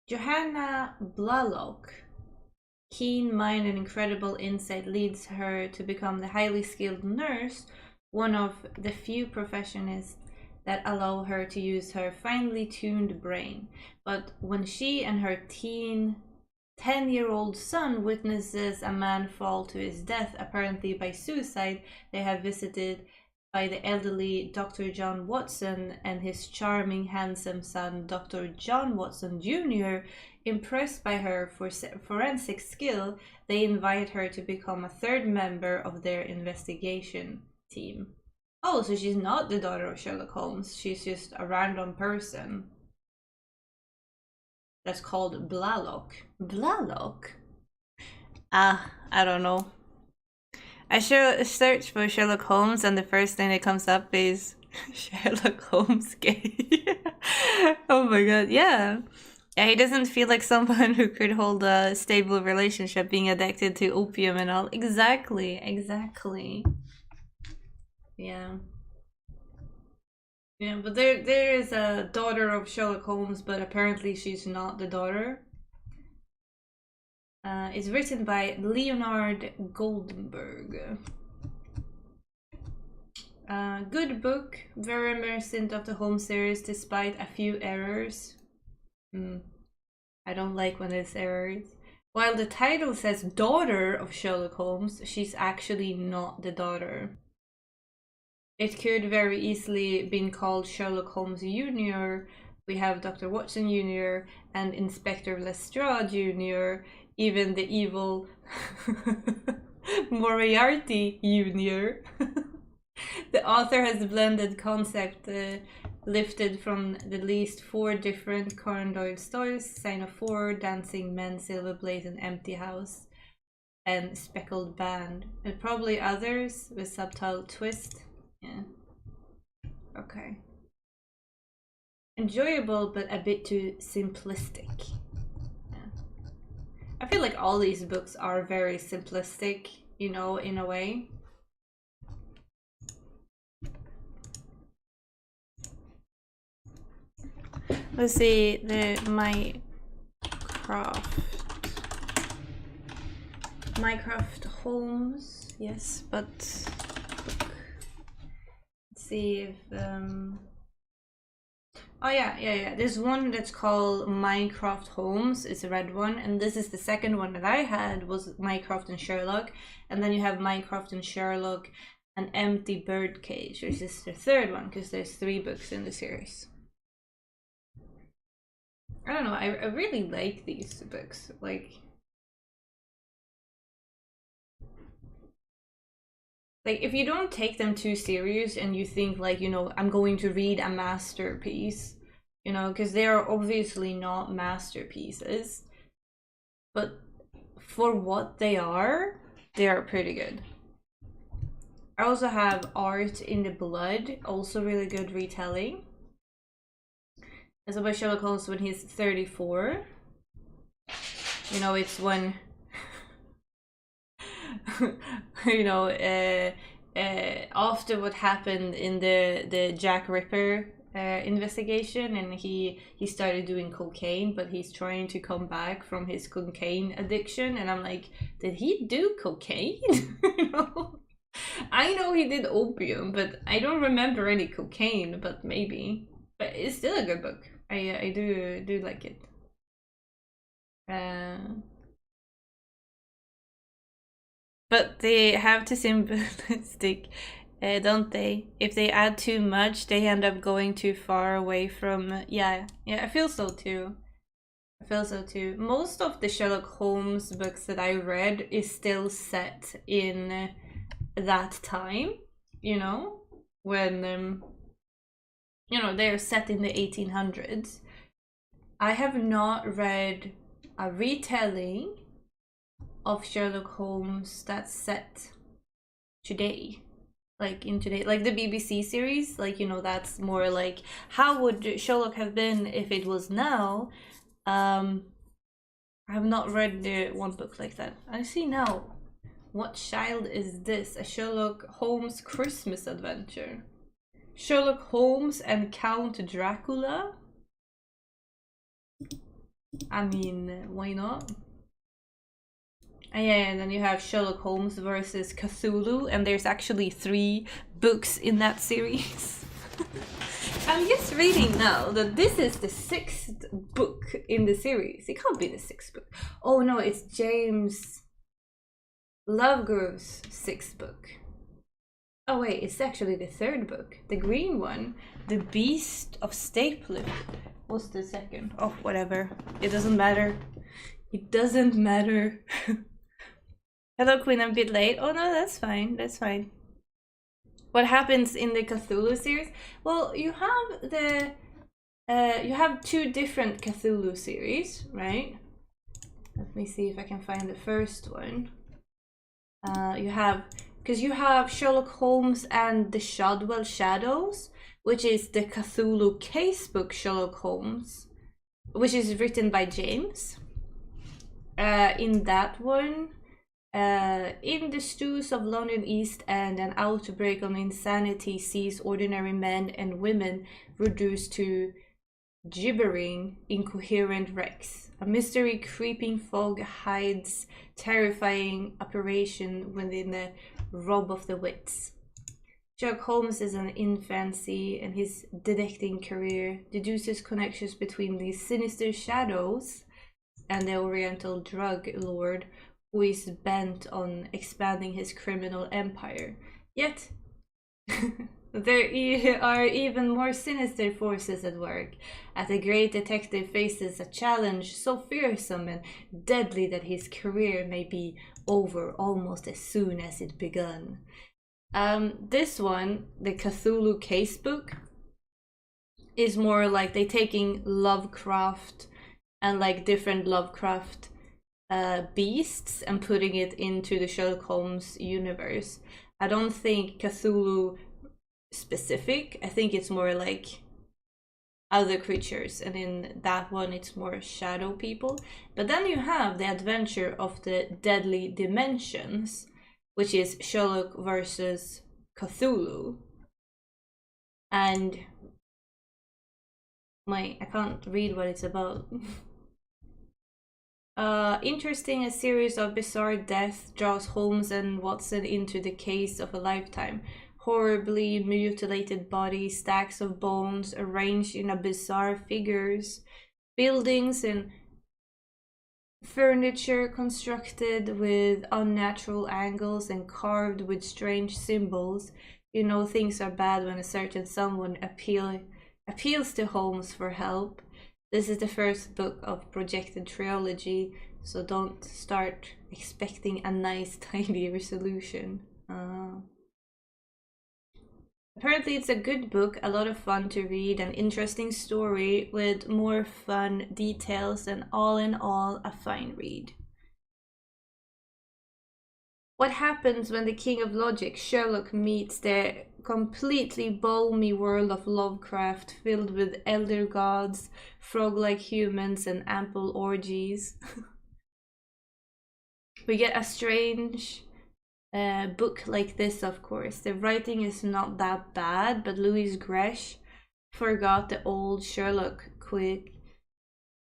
Johanna Blalock. Keen mind and incredible insight leads her to become the highly skilled nurse, one of the few professions that allow her to use her finely tuned brain. But when she and her 10-year-old son witnesses a man fall to his death, apparently by suicide, they have visited by the elderly Dr. John Watson and his charming, handsome son, Dr. John Watson Jr., impressed by her forensic skill, they invite her to become a 3rd member of their investigation team. Oh, so she's not the daughter of Sherlock Holmes. She's just a random person. That's called Blalock. Blalock? I don't know. I search for Sherlock Holmes and the first thing that comes up is Sherlock Holmes gay. Oh my god, yeah. Yeah, he doesn't feel like someone who could hold a stable relationship being addicted to opium and all. Exactly. Yeah. Yeah, but there is a daughter of Sherlock Holmes, but apparently she's not the daughter. It's written by Leonard Goldenberg. Good book, very reminiscent of the Holmes series despite a few errors. I don't like when there's errors. While the title says daughter of Sherlock Holmes, she's actually not the daughter. It could very easily been called Sherlock Holmes Jr. We have Dr. Watson Jr. and Inspector Lestrade Jr., even the evil Moriarty Jr. The author has blended concept lifted from at least 4 different Conan Doyle stories: Sign of 4, Dancing Men, Silver Blaze, and Empty House, and Speckled Band, and probably others with subtle twist. Yeah. Okay. Enjoyable, but a bit too simplistic. Yeah. I feel like all these books are very simplistic, you know, in a way. Let's see, the Minecraft Holmes, yes, but let's see if oh yeah, there's one that's called Minecraft Holmes. It's a red one, and this is the second one that I had, was Minecraft and Sherlock, and then you have Minecraft and Sherlock, An Empty Birdcage, which is the third one, because there's 3 books in the series. I don't know, I really like these books. Like if you don't take them too serious and you think like, you know, I'm going to read a masterpiece, you know, because they are obviously not masterpieces, but for what they are pretty good. I also have Art in the Blood, also really good retelling. It's about Sherlock Holmes when he's 34. You know, it's when you know, after what happened in the Jack Ripper investigation, and he started doing cocaine, but he's trying to come back from his cocaine addiction, and I'm like, did he do cocaine? You know, I know he did opium, but I don't remember any cocaine, but maybe. But it's still a good book. I do like it. But they have to simplistic, don't they? If they add too much, they end up going too far away from. Yeah, I feel so too. Most of the Sherlock Holmes books that I read is still set in that time, you know, when you know, they're set in the 1800s. I have not read a retelling of Sherlock Holmes that's set today, like the BBC series, like, you know, that's more like how would Sherlock have been if it was now. I have not read the one book like that. I see now. What child is this? A Sherlock Holmes Christmas adventure. Sherlock Holmes and Count Dracula. I mean, why not? And yeah, and then you have Sherlock Holmes versus Cthulhu, and there's actually 3 books in that series. I'm just reading now that this is the 6th book in the series. It can't be the 6th book. Oh no, it's James Lovegrove's 6th book. Oh wait, it's actually the 3rd book. The green one, The Beast of Stapleton. What's the 2nd? Oh, whatever. It doesn't matter. It doesn't matter. Hello, Queen, I'm a bit late. Oh no, that's fine. That's fine. What happens in the Cthulhu series? Well, you have 2 different Cthulhu series, right? Let me see if I can find the first one. You have Sherlock Holmes and the Shadwell Shadows, which is the Cthulhu casebook Sherlock Holmes, which is written by James. In that one, in the stews of London East End, an outbreak of insanity sees ordinary men and women reduced to gibbering, incoherent wrecks. A mystery creeping fog hides terrifying operation within the rob of the wits. Sherlock Holmes is in infancy, and his detecting career deduces connections between these sinister shadows and the Oriental drug lord who is bent on expanding his criminal empire. Yet, there are even more sinister forces at work, as the great detective faces a challenge so fearsome and deadly that his career may be over almost as soon as it begun. This one, the Cthulhu Casebook, is more like they taking Lovecraft and like different Lovecraft beasts and putting it into the Sherlock Holmes universe. I don't think Cthulhu specific. I think it's more like other creatures, and in that one it's more shadow people. But then you have the adventure of the Deadly Dimensions, which is Sherlock versus Cthulhu. And I can't read what it's about. Interesting, a series of bizarre deaths draws Holmes and Watson into the case of a lifetime. Horribly mutilated bodies, stacks of bones arranged in a bizarre figures, buildings and furniture constructed with unnatural angles and carved with strange symbols. You know things are bad when a certain someone appeals to Holmes for help. This is the first book of projected trilogy, so don't start expecting a nice tidy resolution. Apparently it's a good book, a lot of fun to read, an interesting story with more fun details, and all in all, a fine read. What happens when the king of logic, Sherlock, meets the completely balmy world of Lovecraft, filled with elder gods, frog-like humans, and ample orgies? We get a strange book like this, of course. The writing is not that bad, but Louis Gresh forgot the old Sherlock quick.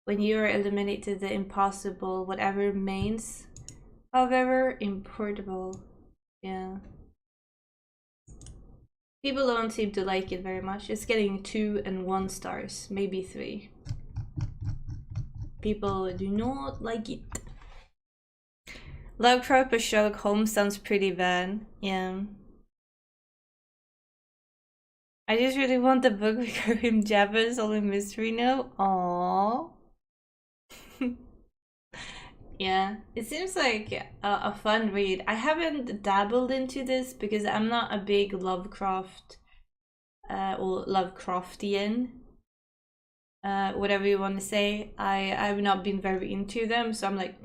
When you are eliminated the impossible, whatever remains, however, importable. Yeah. People don't seem to like it very much. It's getting 2 and 1 stars, maybe 3. People do not like it. Lovecraft by Sherlock Holmes sounds pretty bad. Yeah. I just really want the book with Karim Jabba solving mystery now. Aww. Yeah, it seems like a fun read. I haven't dabbled into this because I'm not a big Lovecraft or Lovecraftian, whatever you want to say. I've not been very into them, so I'm like,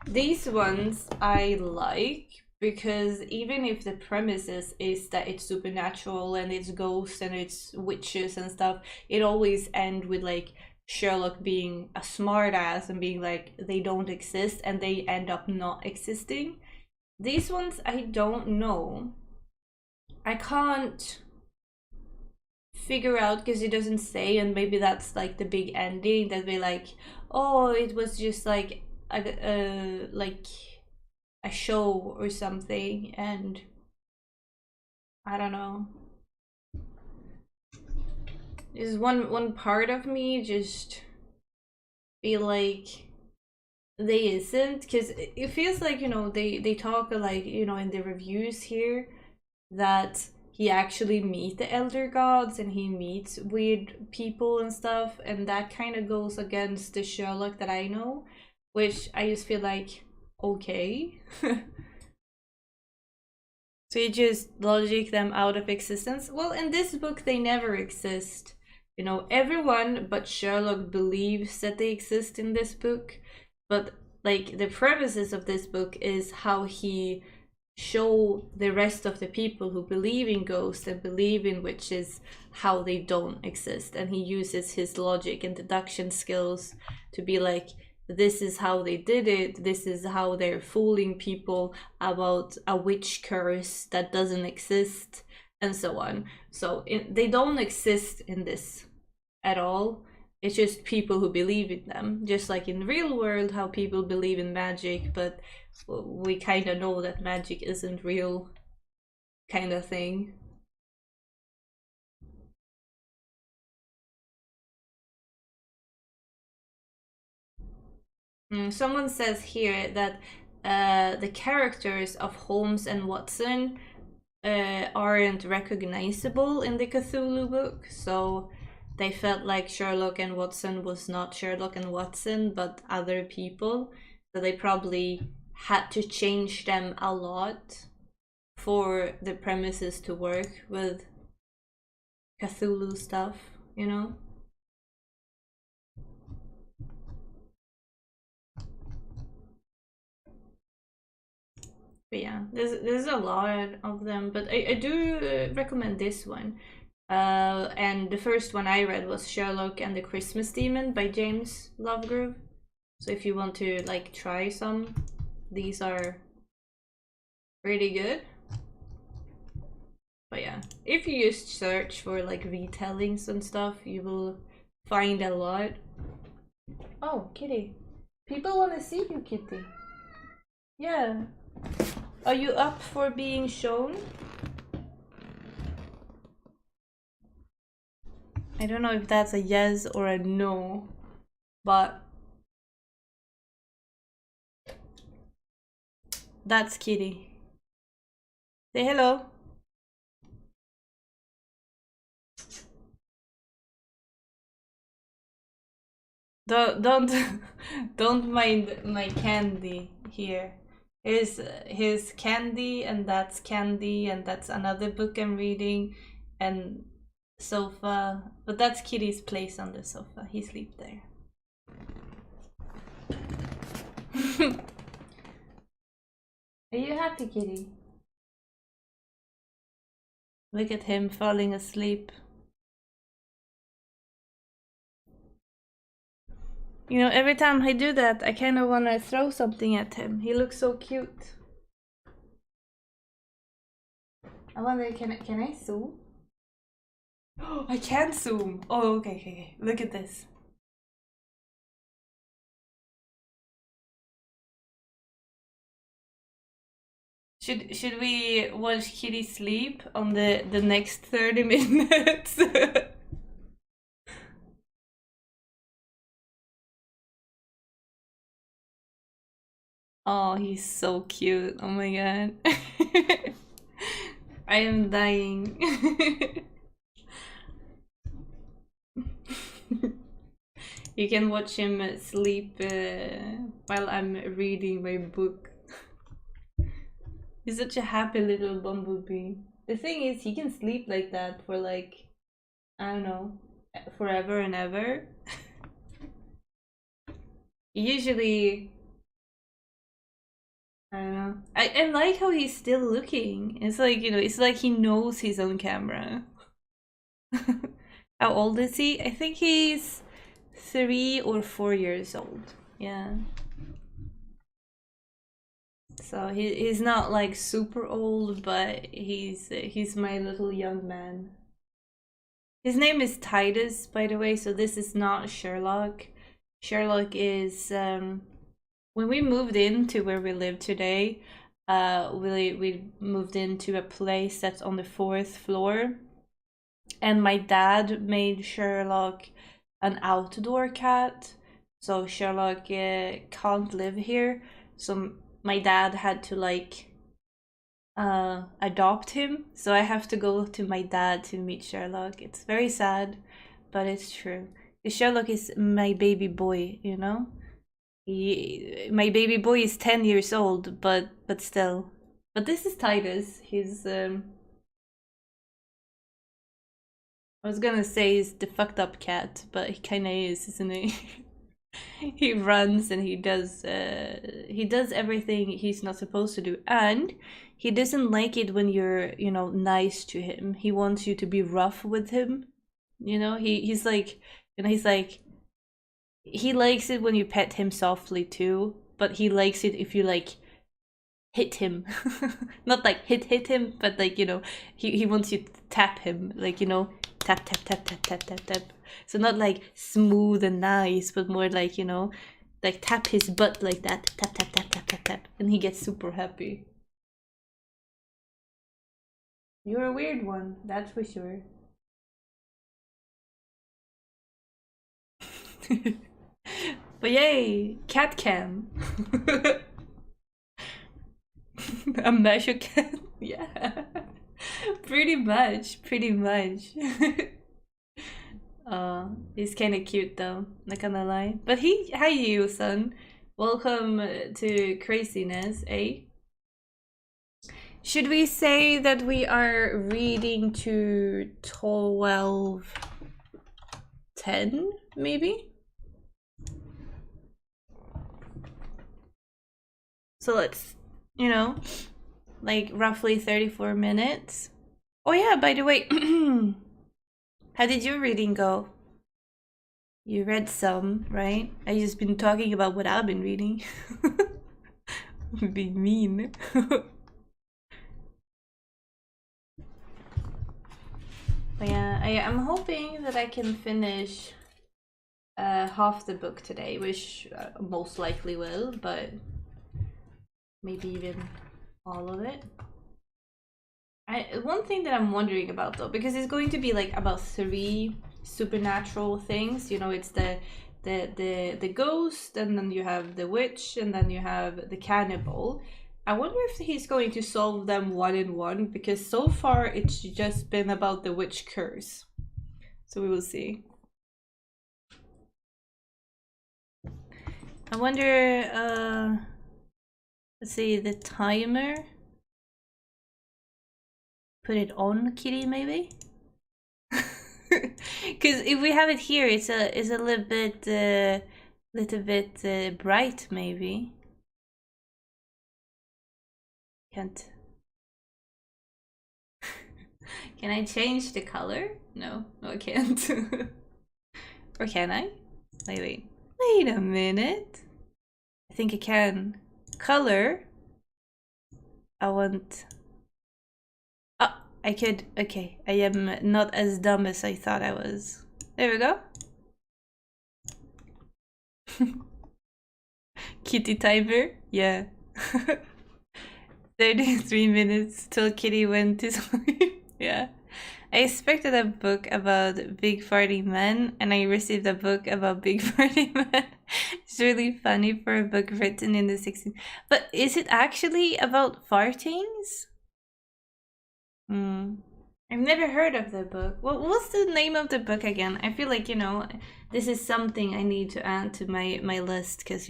These ones I like because even if the premises is that it's supernatural and it's ghosts and it's witches and stuff, it always ends with like Sherlock being a smartass and being like they don't exist, and they end up not existing. These ones I don't know. I can't figure out because it doesn't say, and maybe that's like the big ending that we like, oh, it was just like a show or something, and I don't know. Is one part of me just feel like they isn't, because it feels like, you know, they talk like, you know, in the reviews here that he actually meet the elder gods and he meets weird people and stuff, and that kind of goes against the Sherlock that I know, which I just feel like, okay. So you just logic them out of existence. Well, in this book they never exist. You know, everyone but Sherlock believes that they exist in this book, but like the premises of this book is how he show the rest of the people who believe in ghosts and believe in witches how they don't exist, and he uses his logic and deduction skills to be like, this is how they did it, this is how they're fooling people about a witch curse that doesn't exist, and so on. So they don't exist in this at all. It's just people who believe in them, just like in the real world how people believe in magic, but we kind of know that magic isn't real, kind of thing. Someone says here that the characters of Holmes and Watson aren't recognizable in the Cthulhu book, so they felt like Sherlock and Watson was not Sherlock and Watson, but other people. So they probably had to change them a lot for the premises to work with Cthulhu stuff, you know? But yeah, there's a lot of them, but I do recommend this one. And the first one I read was Sherlock and the Christmas Demon by James Lovegrove. So if you want to like try some, these are pretty good. But yeah, if you just search for like retellings and stuff, you will find a lot. Oh, kitty. People want to see you, kitty. Yeah. Are you up for being shown? I don't know if that's a yes or a no, but that's Kitty. Say hello. Don't don't mind my candy here. Here's candy, and that's candy, and that's another book I'm reading, and sofa. But that's Kitty's place on the sofa. He sleeps there. Are you happy, Kitty? Look at him falling asleep. You know, every time I do that, I kind of want to throw something at him. He looks so cute. I wonder, can I zoom? Oh, I can't zoom. Oh, okay. Look at this. Should we watch Kitty sleep on the next 30 minutes? Oh, he's so cute. Oh my god. I am dying. You can watch him sleep while I'm reading my book. He's such a happy little bumblebee. The thing is, he can sleep like that for like, I don't know, forever and ever. Usually, I don't know. I like how he's still looking. It's like, you know, it's like he knows his own camera. How old is he? I think he's 3 or 4 years old. Yeah. So he's not like super old, but he's my little young man. His name is Titus, by the way, so this is not Sherlock. Sherlock is when we moved into where we live today, we moved into a place that's on the 4th floor, and my dad made Sherlock an outdoor cat, so Sherlock can't live here. So my dad had to like adopt him, so I have to go to my dad to meet Sherlock. It's very sad, but it's true. Sherlock is my baby boy, you know. My baby boy is 10 years old, but still. But this is Titus. He's I was gonna say he's the fucked up cat, but he kinda is, isn't he? He runs and he does everything he's not supposed to do, and he doesn't like it when you're, you know, nice to him. He wants you to be rough with him. You know, he's like, you know, he's like, he likes it when you pet him softly too, but he likes it if you like hit him. Not like hit him, but like, you know, he wants you to tap him, like, you know, tap tap tap tap tap tap tap. So not like smooth and nice, but more like, you know, like tap his butt like that, tap tap tap tap tap tap, and he gets super happy. You're a weird one, that's for sure. But yay, cat cam. A measure cat. Yeah. Pretty much. He's kind of cute though, not gonna lie. But hi you, son. Welcome to craziness, eh? Should we say that we are reading to 12:10, maybe? So let's, like roughly 34 minutes. Oh yeah, by the way, how did your reading go? You read some, right? I just been talking about what I've been reading. Being mean. But yeah, I'm hoping that I can finish half the book today, which most likely will, but maybe even all of it. One thing that I'm wondering about though, because it's going to be like about 3 supernatural things, it's the ghost, and then you have the witch, and then you have the cannibal. I wonder if he's going to solve them one in one, because so far it's just been about the witch curse. So we will see. I wonder, let's see, the timer. Put it on, kitty, maybe? Because if we have it here, it's a little bit bright, maybe. Can't. Can I change the color? No, I can't. Or can I? Wait a minute. I think I can. Color. I want. Oh, I could. Okay, I am not as dumb as I thought I was. There we go. Kitty timer? Yeah. 33 minutes till Kitty went to sleep. Yeah. I expected a book about big farting men, and I received a book about big farting men. It's really funny for a book written in the 16th. But is it actually about fartings? I've never heard of the book. What's the name of the book again? I feel like, this is something I need to add to my list, because,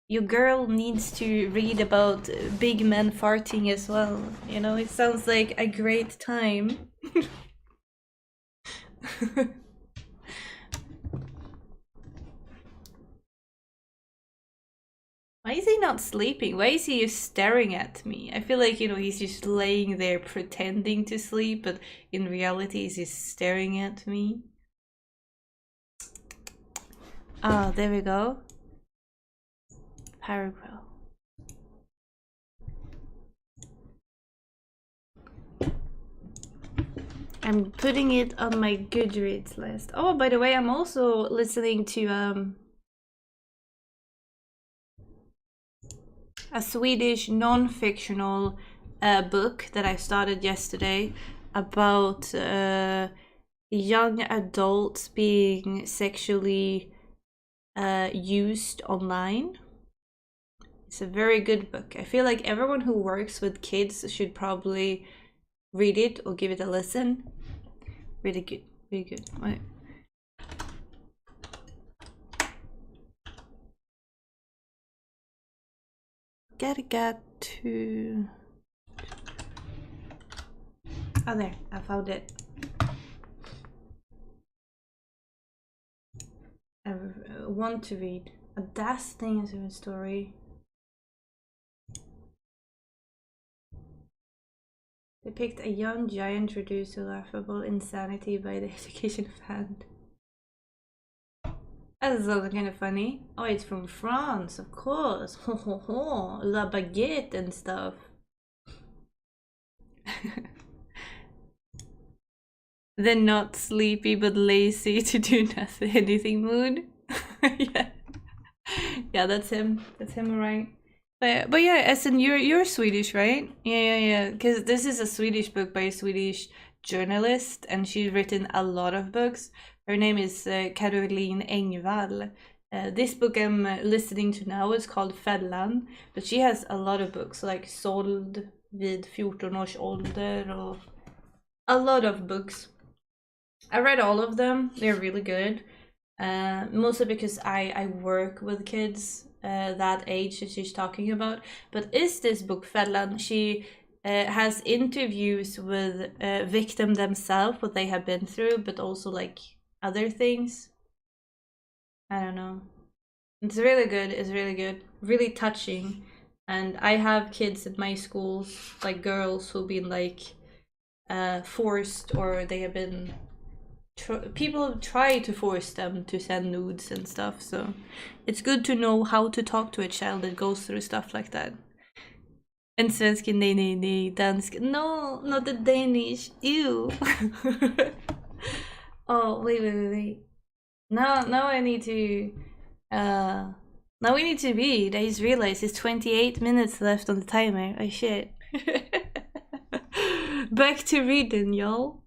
your girl needs to read about big men farting as well. It sounds like a great time. Why is he not sleeping? Why is he just staring at me? I feel like, he's just laying there pretending to sleep, but in reality he's just staring at me. Oh, there we go. Paragraph. I'm putting it on my Goodreads list. Oh, by the way, I'm also listening to a Swedish non-fictional book that I started yesterday about young adults being sexually used online. It's a very good book. I feel like everyone who works with kids should probably read it or give it a listen. Really good, really good. Wait. Get to. Oh, there, I found it. I want to read A Das Thing is a Story. They picked a young giant reduced to laughable insanity by the education fund. That's also kind of funny. Oh, it's from France, of course. Ho ho ho, La Baguette and stuff. The not sleepy but lazy to do nothing, anything mood. Yeah. Yeah, that's him. That's him, right? But yeah, as in you're Swedish, right? Yeah. Because this is a Swedish book by a Swedish journalist, and she's written a lot of books. Her name is Caroline Engvall, This book I'm listening to now is called Fällan, but she has a lot of books like Såld vid 14 års ålder och a lot of books. I read all of them. They're really good. Mostly because I work with kids that age that she's talking about. But is this book Fällan? She has interviews with victim themselves, what they have been through, but also like other things. I don't know. It's really good. It's really good. Really touching. And I have kids at my schools, like girls who've been like forced, or they have been people have tried to force them to send nudes and stuff. So it's good to know how to talk to a child that goes through stuff like that. And svensk, nej, dansk, no, not the Danish, ew. Oh, wait. Now I need to, now we need to read. I just realized it's 28 minutes left on the timer. Oh shit. Back to reading, y'all.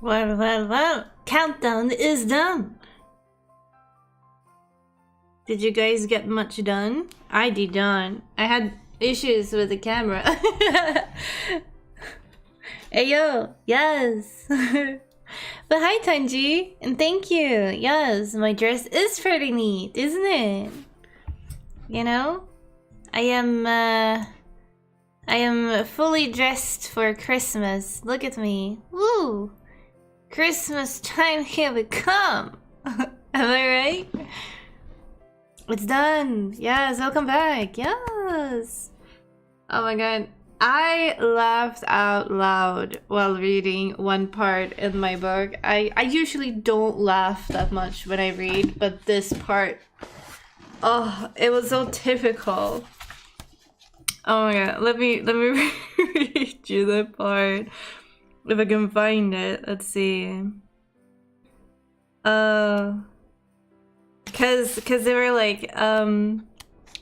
Well. Countdown is done. Did you guys get much done? I did not. I had issues with the camera. Hey yo, yes. But hi Tanji, and thank you. Yes, my dress is pretty neat, isn't it? You know? I am fully dressed for Christmas. Look at me. Woo! Christmas time, here we come. Am I right? It's done. Yes, welcome back. Yes. Oh my god. I laughed out loud while reading one part in my book. I usually don't laugh that much when I read, but this part, oh, it was so typical. Oh my god, let me read you the part if I can find it. Let's see. Cause they were like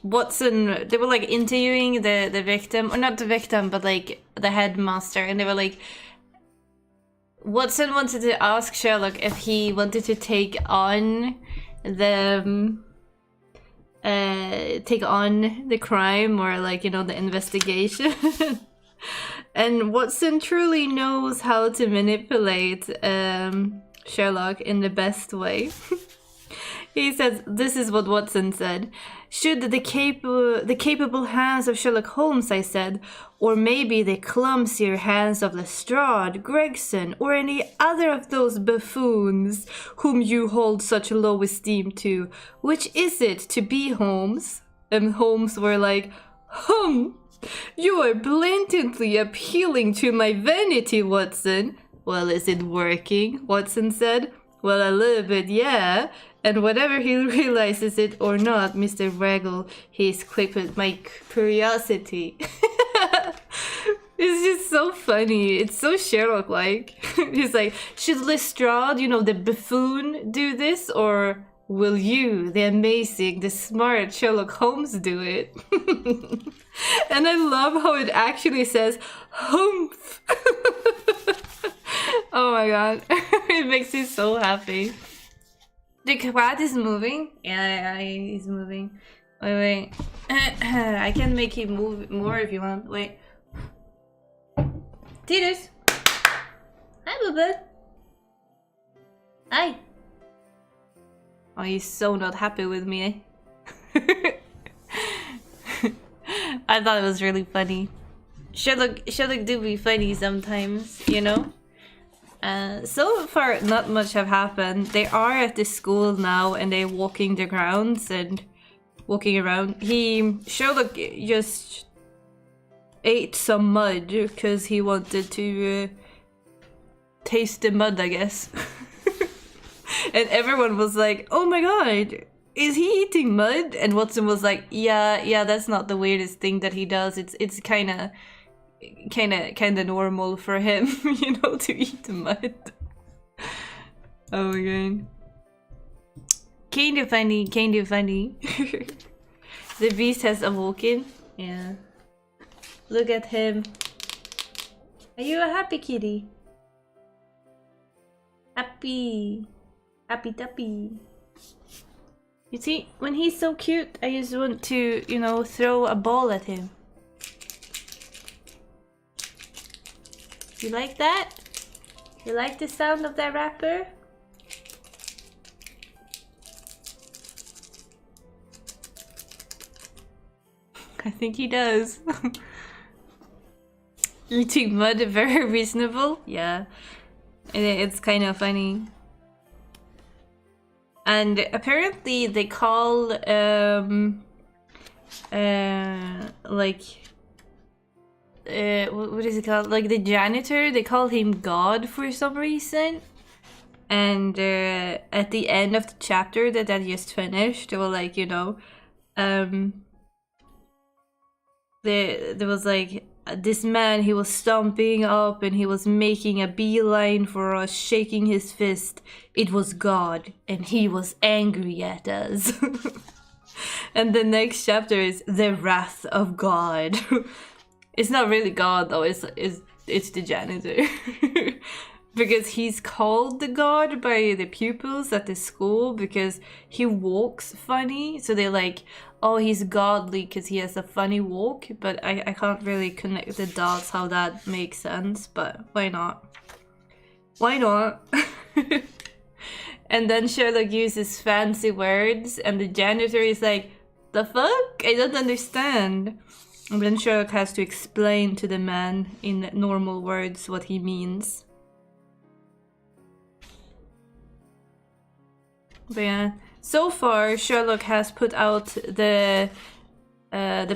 Watson, they were like interviewing the victim, or not the victim, but like the headmaster, and they were like, Watson wanted to ask Sherlock if he wanted to take on the crime, or like, you know, the investigation. And Watson truly knows how to manipulate Sherlock in the best way. He says, this is what Watson said. Should the capable hands of Sherlock Holmes, I said, or maybe the clumsier hands of Lestrade, Gregson, or any other of those buffoons whom you hold such low esteem to, which is it to be, Holmes? And Holmes were like, you are blatantly appealing to my vanity, Watson. Well, is it working? Watson said. Well, a little bit, yeah. And whatever he realizes it or not, Mr. Wraggle, he's quick with my curiosity. It's just so funny. It's so Sherlock-like. He's like, should Lestrade, you know, the buffoon, do this? Or will you, the amazing, the smart Sherlock Holmes, do it? And I love how it actually says, humph. Oh my god. It makes me so happy. The cat is moving. Yeah, he's moving. Wait. I can make him move more if you want. Wait. Titus. Hi, Bubba. Hi. Oh, he's so not happy with me. I thought it was really funny. Sherlock do be funny sometimes, you know? So far, not much have happened. They are at the school now, and they're walking the grounds and walking around. Sherlock just ate some mud because he wanted to taste the mud, I guess. And everyone was like, "Oh my god, is he eating mud?" And Watson was like, "Yeah, that's not the weirdest thing that he does. It's kind of normal for him, you know, to eat mud." Oh my god. Kinda funny. The beast has awoken. Yeah. Look at him. Are you a happy kitty? Happy tappy. You see, when he's so cute, I just want to, you know, throw a ball at him. You like that? You like the sound of that wrapper? I think he does. Eating mud, very reasonable. Yeah, it's kind of funny. And apparently they call like what is it called? Like the janitor, they call him God for some reason. And at the end of the chapter that I just finished, they were like, you know, there was like this man, he was stomping up and he was making a beeline for us, shaking his fist. It was God, and he was angry at us. And the next chapter is the wrath of God. It's not really God though, it's the janitor. because he's called the god by the pupils at the school because he walks funny. So they're like, oh, he's godly because he has a funny walk. But I can't really connect the dots how that makes sense. But why not? Why not? And then Sherlock uses fancy words and the janitor is like, the fuck? I don't understand. And then Sherlock has to explain to the man in normal words what he means. But yeah, so far Sherlock has put out the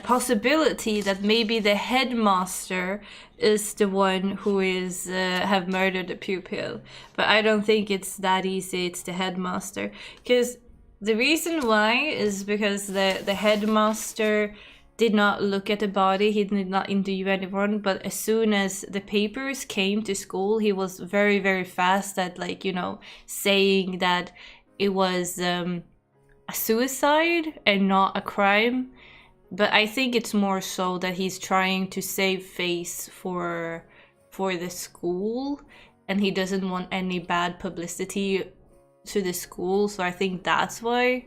possibility that maybe the headmaster is the one who is have murdered the pupil. But I don't think it's that easy. It's the headmaster, because the reason why is because the headmaster did not look at the body. He did not interview anyone, but as soon as the papers came to school, he was very, very fast at, like, you know, saying that it was a suicide and not a crime. But I think it's more so that he's trying to save face for the school, and he doesn't want any bad publicity to the school, so I think that's why.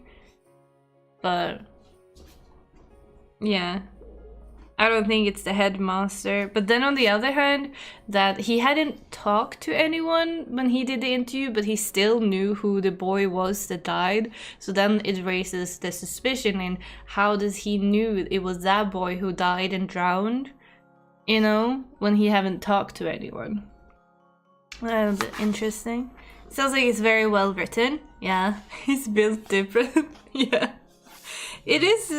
But yeah, I don't think it's the headmaster. But then on the other hand, that he hadn't talked to anyone when he did the interview, but he still knew who the boy was that died. So then it raises the suspicion in how does he knew it was that boy who died and drowned, you know, when he haven't talked to anyone. A bit interesting. Sounds like it's very well written. Yeah, it's built different. Yeah, it is.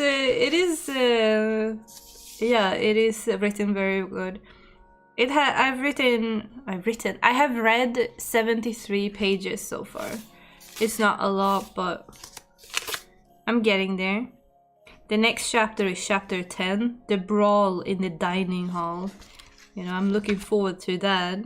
Yeah, it is written very good. I have read 73 pages so far. It's not a lot, but I'm getting there. The next chapter is chapter 10, the brawl in the dining hall. You know, I'm looking forward to that.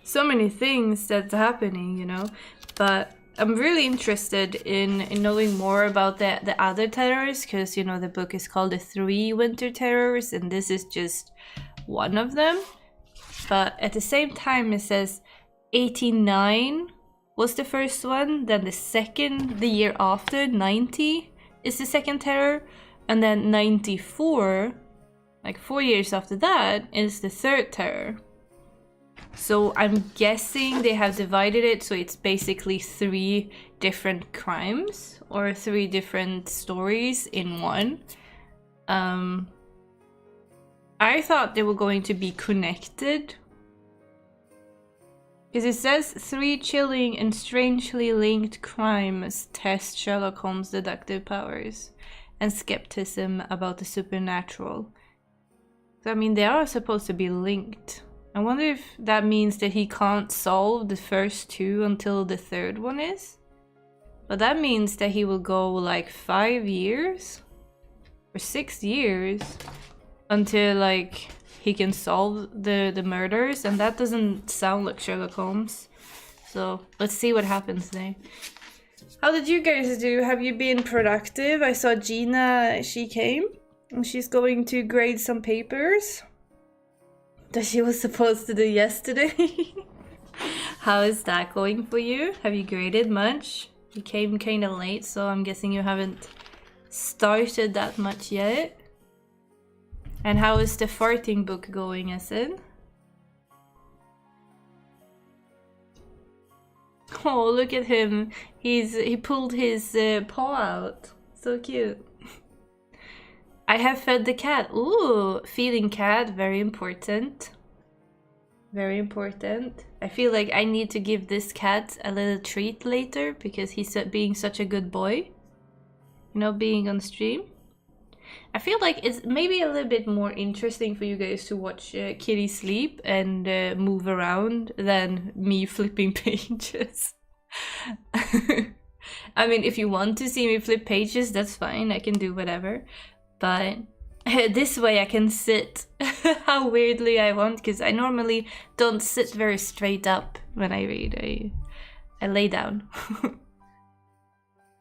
So many things that's happening, you know, but I'm really interested in knowing more about the other terrors, because, you know, the book is called The 3 Winter Terrors, and this is just one of them. But at the same time, it says 89 was the first one, then the second, the year after, 90 is the second terror, and then 94, like 4 years after that, is the third terror. So I'm guessing they have divided it so it's basically 3 different crimes or 3 different stories in one. I thought they were going to be connected, because it says 3 chilling and strangely linked crimes test Sherlock Holmes' deductive powers and skepticism about the supernatural. So I mean, they are supposed to be linked. I wonder if that means that he can't solve the first 2 until the third one is. But that means that he will go like 5 years or 6 years until, like, he can solve the murders, and that doesn't sound like Sherlock Holmes. So let's see what happens there. How did you guys do? Have you been productive? I saw Gina, she came and she's going to grade some papers that she was supposed to do yesterday. How is that going for you? Have you graded much? You came kind of late, so I'm guessing you haven't started that much yet. And how is the farting book going, Essen? Oh, look at him. He pulled his paw out. So cute. I have fed the cat. Ooh, feeding cat, very important. Very important. I feel like I need to give this cat a little treat later because he's being such a good boy. You know, being on stream. I feel like it's maybe a little bit more interesting for you guys to watch Kitty sleep and move around than me flipping pages. I mean, if you want to see me flip pages, that's fine. I can do whatever. But this way I can sit how weirdly I want, because I normally don't sit very straight up when I read. I lay down.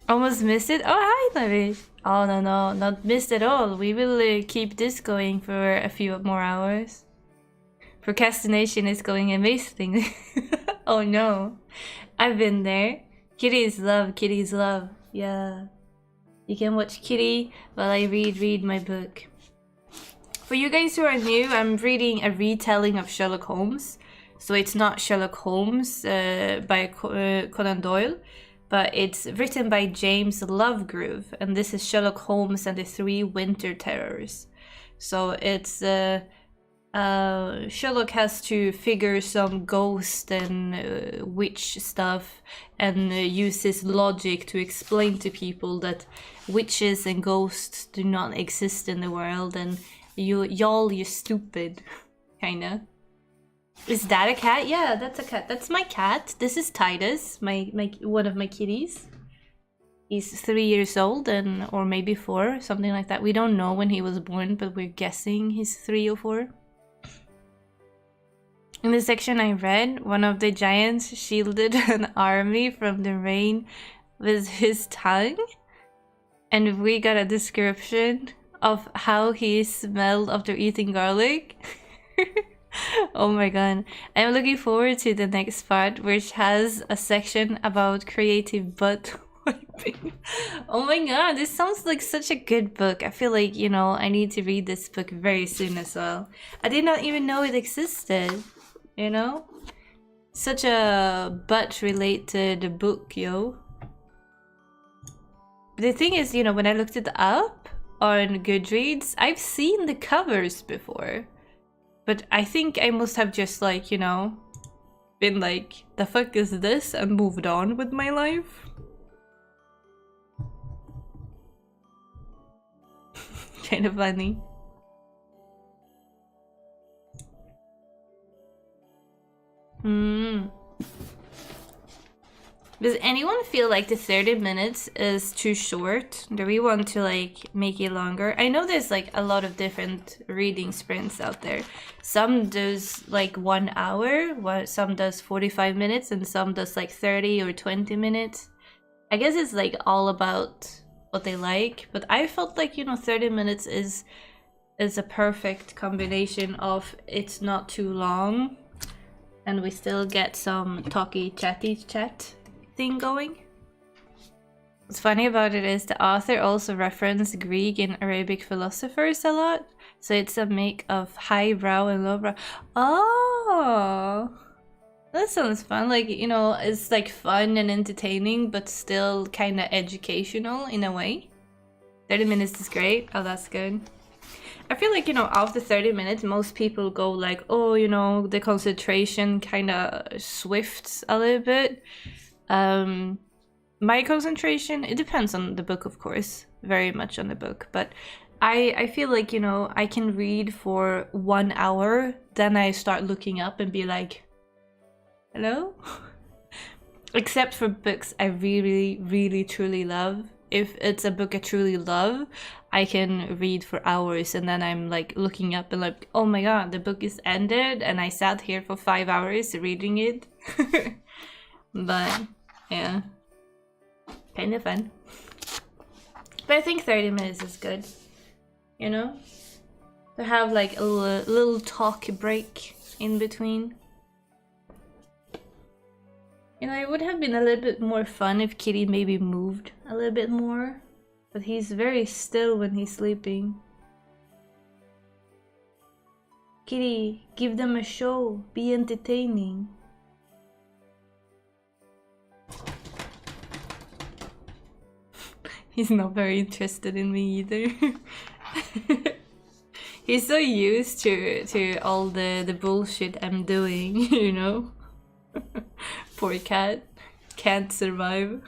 Almost missed it? Oh, hi, Navish. Oh, no, no, not missed at all. We will keep this going for a few more hours. Procrastination is going amazingly. Oh, no. I've been there. Kitty's love, Kitty's love. Yeah. You can watch Kitty while I read my book. For you guys who are new, I'm reading a retelling of Sherlock Holmes. So it's not Sherlock Holmes by Conan Doyle, but it's written by James Lovegrove, and this is Sherlock Holmes and the Three Winter Terrors. So it's Sherlock has to figure some ghost and witch stuff, and use his logic to explain to people that witches and ghosts do not exist in the world, and you're stupid, kinda. Is that a cat? Yeah, that's a cat. That's my cat. This is Titus, my one of my kitties. He's 3 years old, or maybe 4, something like that. We don't know when he was born, but we're guessing he's 3 or 4. In the section I read, one of the giants shielded an army from the rain with his tongue, and we got a description of how he smelled after eating garlic. Oh my god. I'm looking forward to the next part, which has a section about creative butt wiping. Oh my god, this sounds like such a good book. I feel like, you know, I need to read this book very soon as well. I did not even know it existed, you know? Such a butt-related book, yo. The thing is, you know, when I looked it up on Goodreads, I've seen the covers before. But I think I must have just, like, you know, been like, the fuck is this? And moved on with my life. Kind of funny. Does anyone feel like the 30 minutes is too short? Do we want to like make it longer? I know there's like a lot of different reading sprints out there. Some does like 1 hour, some does 45 minutes, and some does like 30 or 20 minutes. I guess it's like all about what they like, but I felt like, you know, 30 minutes is a perfect combination of it's not too long and we still get some talky chatty chat thing going. What's funny about it is the author also referenced Greek and Arabic philosophers a lot, so it's a mix of highbrow and lowbrow. Oh, that sounds fun. Like, you know, it's like fun and entertaining, but still kind of educational in a way. 30 minutes is great. Oh, that's good. I feel like, you know, after 30 minutes, most people go like, oh, you know, the concentration kind of swifts a little bit. My concentration, it depends on the book, of course, very much on the book, but I feel like, you know, I can read for 1 hour, then I start looking up and be like, hello? Except for books I really, really, truly love. If it's a book I truly love, I can read for hours and then I'm like looking up and like, oh my god, the book is ended and I sat here for 5 hours reading it. But yeah, kind of fun. But I think 30 minutes is good, you know? To have like a little talk break in between. You know, it would have been a little bit more fun if Kitty maybe moved a little bit more. But he's very still when he's sleeping. Kitty, give them a show. Be entertaining. He's not very interested in me either. He's so used to all the bullshit I'm doing, you know? Poor cat. Can't survive.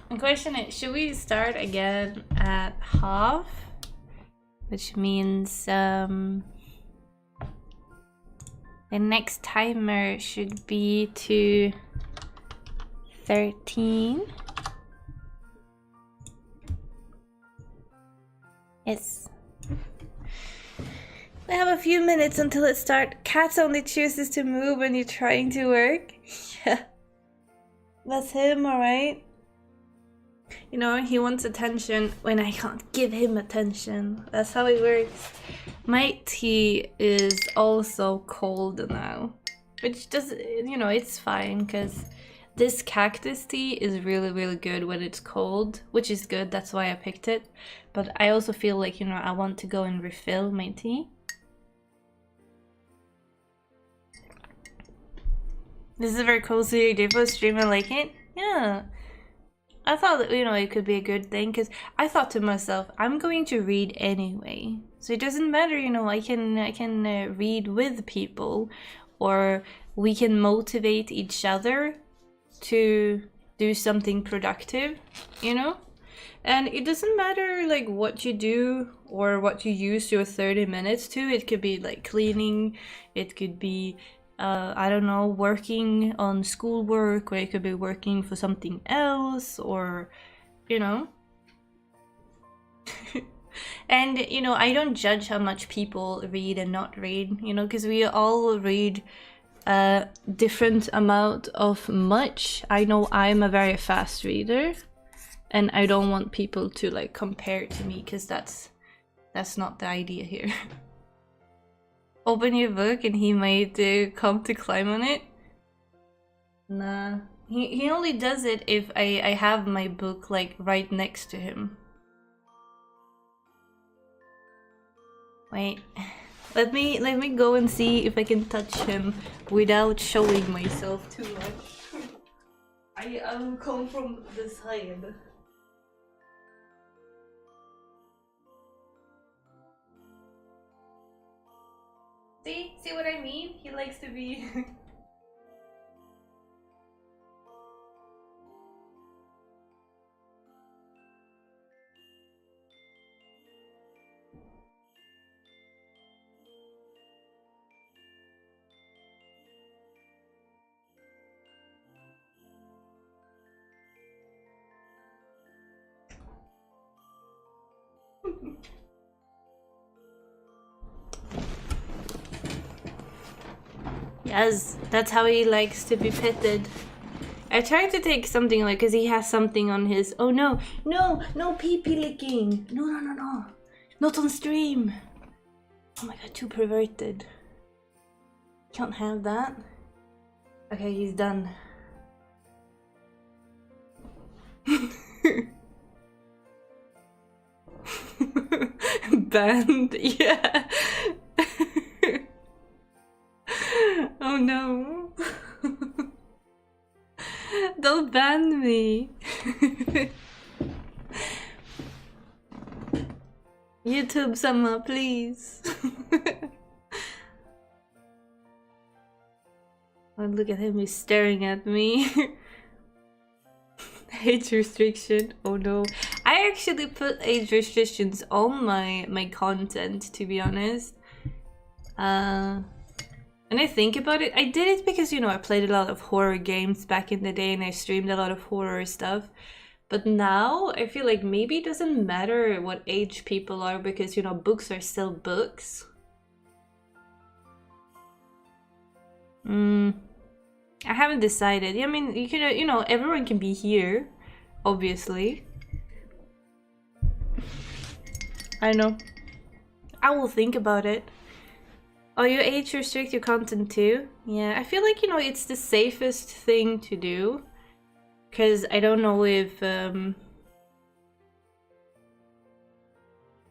The question is, should we start again at half? Which means the next timer should be to 13. Yes. We have a few minutes until it starts. Cats only chooses to move when you're trying to work. Yeah. That's him, alright? You know, he wants attention when I can't give him attention. That's how it works. My tea is also cold now. Which does, you know, it's fine, because this cactus tea is really, really good when it's cold. Which is good, that's why I picked it. But I also feel like, you know, I want to go and refill my tea. This is a very cozy idea for a stream, I like it. Yeah. I thought that, you know, it could be a good thing, because I thought to myself, I'm going to read anyway. So it doesn't matter, you know, I can read with people, or we can motivate each other to do something productive, you know? And it doesn't matter like what you do or what you use your 30 minutes to. It could be like cleaning, it could be I don't know, working on schoolwork, or it could be working for something else, or, you know. And, you know, I don't judge how much people read and not read, you know, because we all read a different amount of much. I know I'm a very fast reader, and I don't want people to like compare to me, because that's not the idea here. Open your book and he might come to climb on it. Nah, he only does it if I have my book like right next to him. Wait, let me go and see if I can touch him without showing myself too much. I will come from the side. See what I mean? He likes to be. Yes, that's how he likes to be petted. I tried to take something like, because he has something on his. Oh no, no, no pee pee licking. No, no, no, no. Not on stream. Oh my god, too perverted. Can't have that. Okay, he's done. Banned, yeah. Oh no. Don't ban me. YouTube Sama, please. Oh, look at him, he's staring at me. Age restriction, oh no. I actually put age restrictions on my content, to be honest. And I think about it, I did it because, you know, I played a lot of horror games back in the day and I streamed a lot of horror stuff. But now I feel like maybe it doesn't matter what age people are, because, you know, books are still books. I haven't decided. I mean, you can, you know, everyone can be here, obviously. I know. I will think about it. Oh, you age restrict your content too? Yeah, I feel like, you know, it's the safest thing to do. Because I don't know if...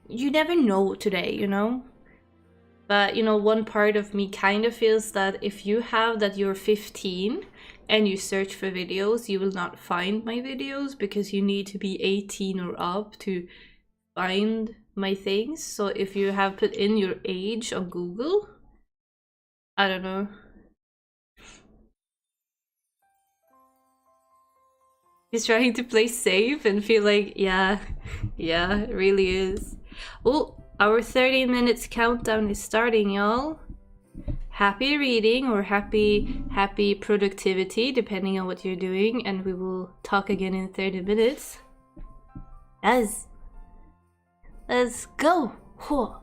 you never know today, you know? But, you know, one part of me kind of feels that if you have that you're 15 and you search for videos, you will not find my videos, because you need to be 18 or up to find my things. So if you have put in your age on Google, I don't know. He's trying to play safe and feel like, yeah, it really is. Oh, our 30 minutes countdown is starting, y'all. Happy reading, or happy productivity, depending on what you're doing, and we will talk again in 30 minutes. Let's go. Whoa.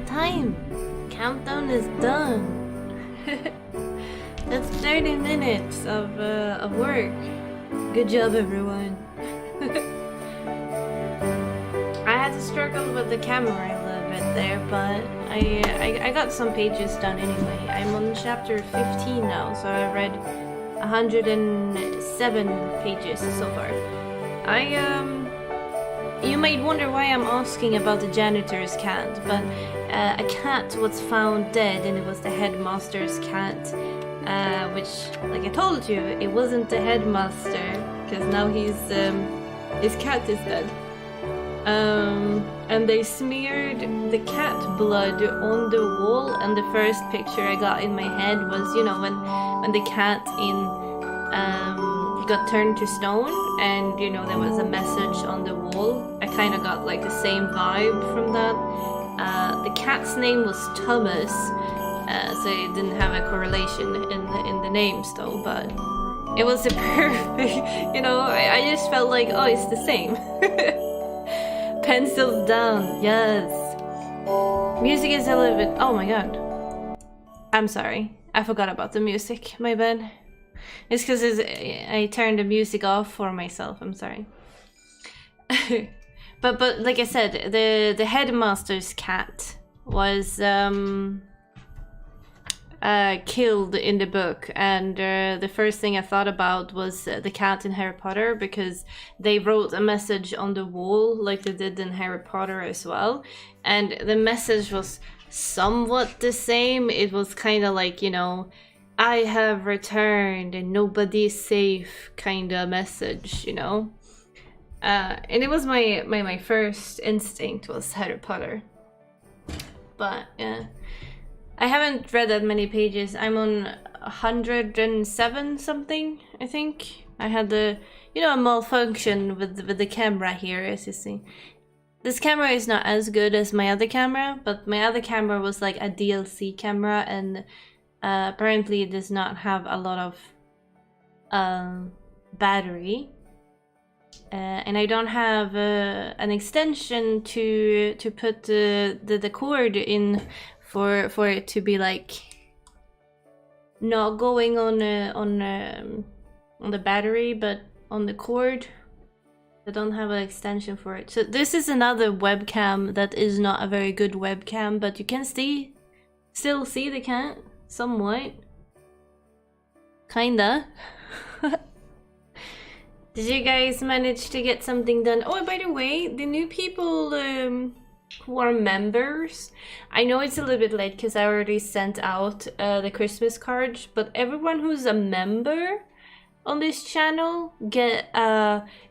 time. Countdown is done. That's 30 minutes of work. Good job, everyone. I had to struggle with the camera a little bit there, but I got some pages done anyway. I'm on chapter 15 now, so I read 107 pages so far. You might wonder why I'm asking about the janitor's cat, but a cat was found dead, and it was the headmaster's cat, which, like I told you, it wasn't the headmaster, because now his cat is dead. And they smeared the cat blood on the wall, and the first picture I got in my head was, you know, when the cat got turned to stone, and you know there was a message on the wall. I kind of got like the same vibe from that. The cat's name was Thomas, so it didn't have a correlation in the names though, but it was a perfect, you know, I just felt like, oh, it's the same. Pencils down, yes. Music is a little bit, oh my god. I'm sorry, I forgot about the music, my bad. It's because I turned the music off for myself, I'm sorry. but like I said, the headmaster's cat was killed in the book, and the first thing I thought about was the cat in Harry Potter, because they wrote a message on the wall like they did in Harry Potter as well, and the message was somewhat the same. It was kind of like, you know, I have returned and nobody's safe kind of message, you know. And it was my first instinct was Harry Potter. But yeah, I haven't read that many pages. I'm on 107 something, I think. I had a malfunction with the camera here, as you see. This camera is not as good as my other camera, but my other camera was like a DLC camera, and apparently it does not have a lot of battery, and I don't have an extension to put the cord in for it to be like not going on the battery, but on the cord. I don't have an extension for it. So this is another webcam that is not a very good webcam, but you can still see the cat somewhat. Kinda. Did you guys manage to get something done? Oh, by the way, the new people who are members, I know it's a little bit late because I already sent out the Christmas cards, but everyone who's a member on this channel get,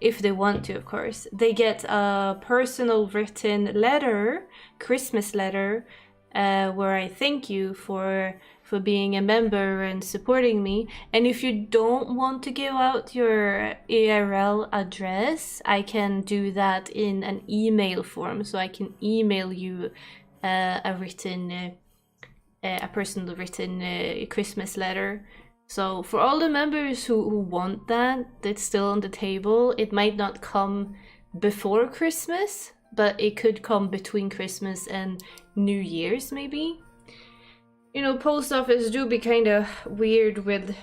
if they want to, of course, they get a personal written letter, Christmas letter, where I thank you for being a member and supporting me. And if you don't want to give out your IRL address, I can do that in an email form, so I can email you a personal written Christmas letter. So for all the members who want that, that's still on the table. It might not come before Christmas, but it could come between Christmas and New Year's maybe. You know, post office do be kind of weird with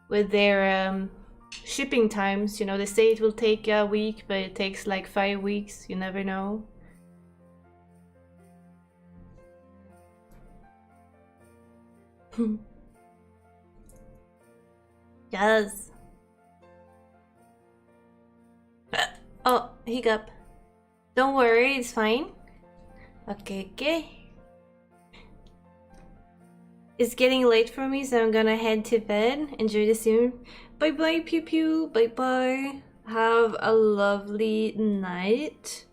their shipping times. You know, they say it will take a week, but it takes like 5 weeks. You never know. Yes. Oh, hiccup. Don't worry, it's fine. Okay. It's getting late for me, so I'm gonna head to bed. Enjoy the stream. Bye bye, Pew Pew. Bye bye. Have a lovely night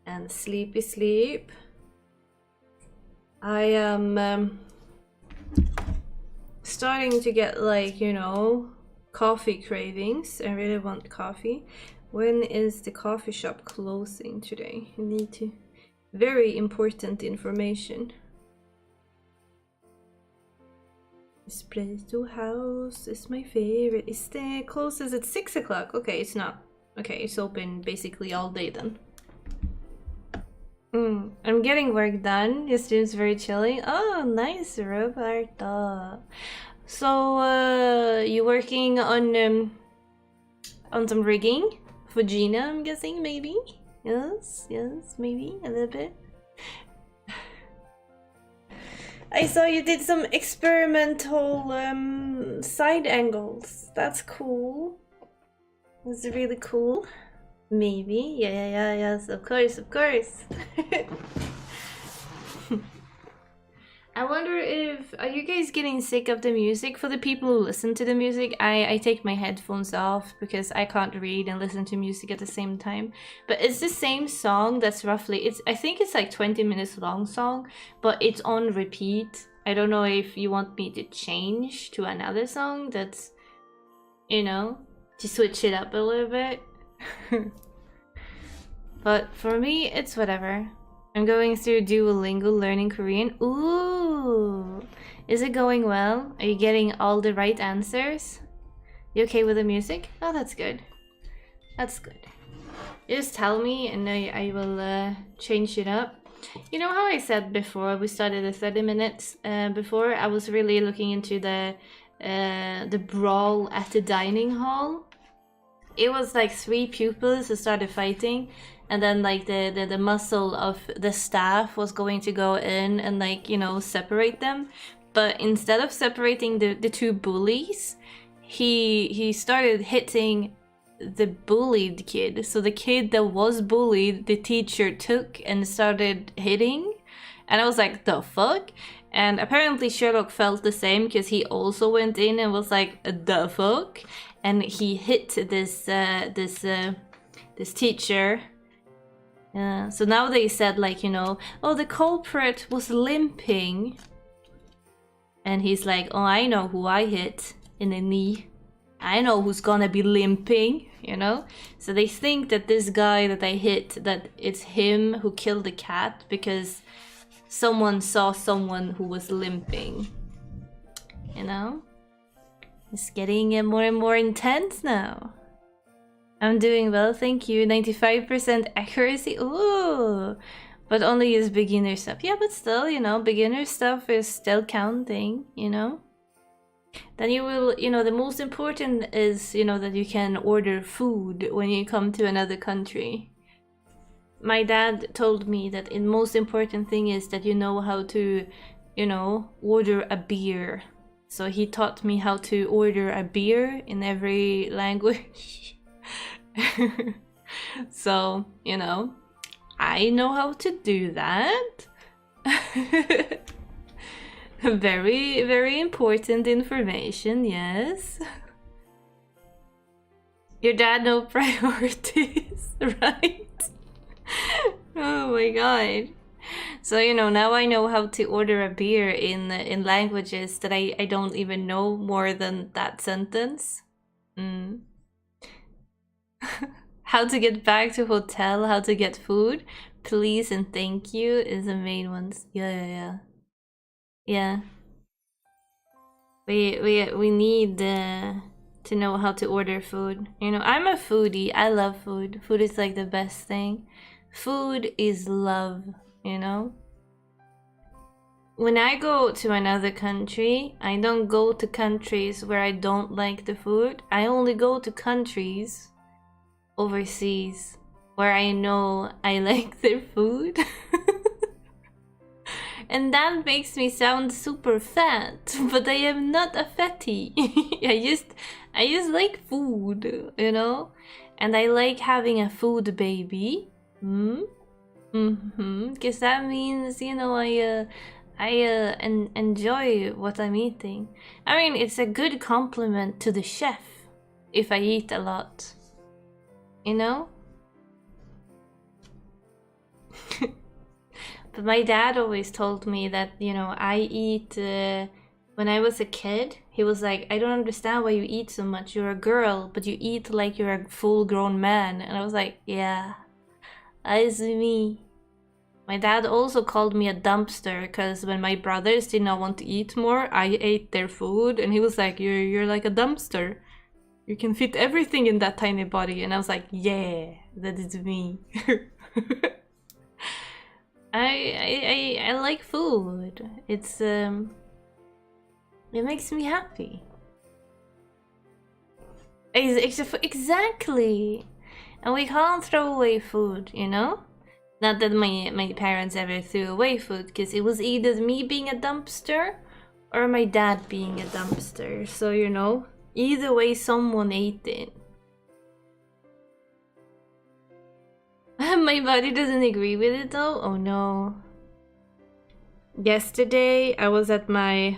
and sleepy sleep. I am starting to get, like, you know, coffee cravings. I really want coffee. When is the coffee shop closing today? I need to. Very important information. Espresso House is my favorite. It's the closes at 6 o'clock. Okay, it's not. Okay, it's open basically all day then. I'm getting work done. Your stream's very chilling. Oh, nice, Roberta. So, you working on some rigging for Gina? I'm guessing, maybe. Yes, maybe a little bit. I saw you did some experimental side angles. That's cool. That's really cool. Maybe. Yes, of course. I wonder if, are you guys getting sick of the music? For the people who listen to the music, I take my headphones off because I can't read and listen to music at the same time. But it's the same song that's roughly, I think it's like 20 minutes long song, but it's on repeat. I don't know if you want me to change to another song that's, you know, to switch it up a little bit. But for me, it's whatever. I'm going through Duolingo learning Korean. Ooh! Is it going well? Are you getting all the right answers? You okay with the music? Oh, that's good. That's good. You just tell me and I will change it up. You know how I said before, we started the 30 minutes before? I was really looking into the brawl at the dining hall. It was like 3 pupils who started fighting, and then like the muscle of the staff was going to go in and like, you know, separate them. But instead of separating the 2 bullies, he started hitting the bullied kid. So the kid that was bullied, the teacher took and started hitting. And I was like, the fuck? And apparently Sherlock felt the same because he also went in and was like, the fuck? And he hit this teacher. So now they said, like, you know, oh, the culprit was limping. And he's like, oh, I know who I hit in the knee. I know who's gonna be limping, you know? So they think that this guy that I hit, that it's him who killed the cat because someone saw someone who was limping. You know? It's getting more and more intense now. I'm doing well, thank you. 95% accuracy. Ooh! But only use beginner stuff. Yeah, but still, you know, beginner stuff is still counting, you know? Then you will, you know, the most important is, you know, that you can order food when you come to another country. My dad told me that the most important thing is that you know how to, you know, order a beer. So he taught me how to order a beer in every language. So, you know, I know how to do that. Very, very important information, yes. Your dad no priorities, right? Oh my god. So, you know, now I know how to order a beer in languages that I don't even know more than that sentence. How to get back to hotel, how to get food. Please and thank you is the main ones. Yeah. We need to know how to order food. You know, I'm a foodie. I love food. Food is like the best thing. Food is love, you know? When I go to another country, I don't go to countries where I don't like the food. I only go to countries overseas where I know I like their food. And that makes me sound super fat, but I am not a fatty. I just like food, you know? And I like having a food baby. Because that means, you know, I enjoy what I'm eating. I mean, it's a good compliment to the chef if I eat a lot. You know? But my dad always told me that, you know, I eat... when I was a kid, he was like, I don't understand why you eat so much. You're a girl, but you eat like you're a full-grown man. And I was like, yeah, that is me. My dad also called me a dumpster because when my brothers did not want to eat more, I ate their food. And he was like, you're like a dumpster. You can fit everything in that tiny body. And I was like, yeah, that is me. I like food. It's it makes me happy. Exactly. And we can't throw away food, you know? Not that my parents ever threw away food, because it was either me being a dumpster or my dad being a dumpster. So, you know, either way someone ate it. My body doesn't agree with it though. Oh no. Yesterday I was at my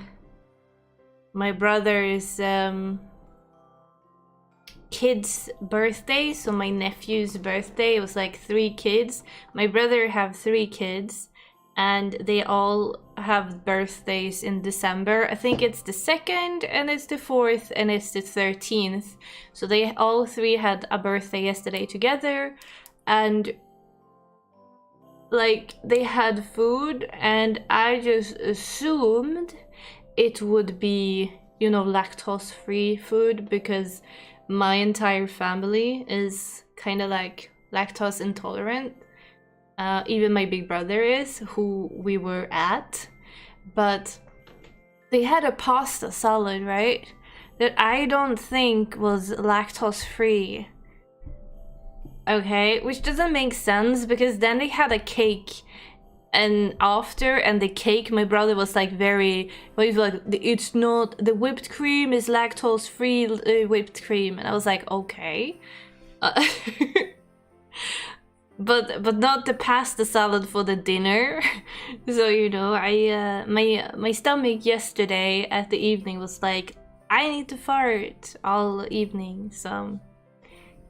brother's kid's birthday, so my nephew's birthday. It was like 3 kids. My brother have 3 kids, and they all have birthdays in December. I think it's the 2nd, and it's the 4th, and it's the 13th. So they all 3 had a birthday yesterday together, and like they had food, and I just assumed it would be, you know, lactose-free food, because my entire family is kind of like lactose intolerant. Even my big brother is, who we were at. But they had a pasta salad, right? That I don't think was lactose free. Okay, which doesn't make sense, because then they had a cake, and the cake, my brother was like very, well, he's like, it's not, the whipped cream is lactose free whipped cream, and I was like, okay. But not the pasta salad for the dinner. So, you know, I my stomach yesterday at the evening was like, I need to fart all evening, so,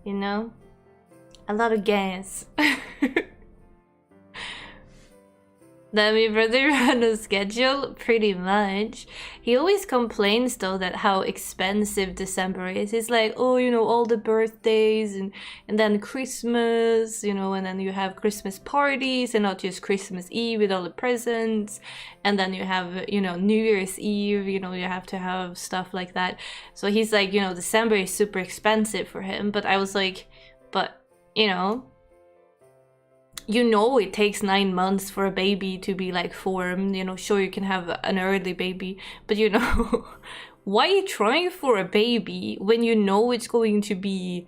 you know, a lot of gas. That my brother ran a schedule, pretty much. He always complains though that how expensive December is. He's like, oh, you know, all the birthdays and then Christmas, you know, and then you have Christmas parties, and not just Christmas Eve with all the presents, and then you have, you know, New Year's Eve, you know, you have to have stuff like that. So he's like, you know, December is super expensive for him. But I was like, but, you know, it takes 9 months for a baby to be like formed, you know, sure you can have an early baby, but you know, why are you trying for a baby when you know it's going to be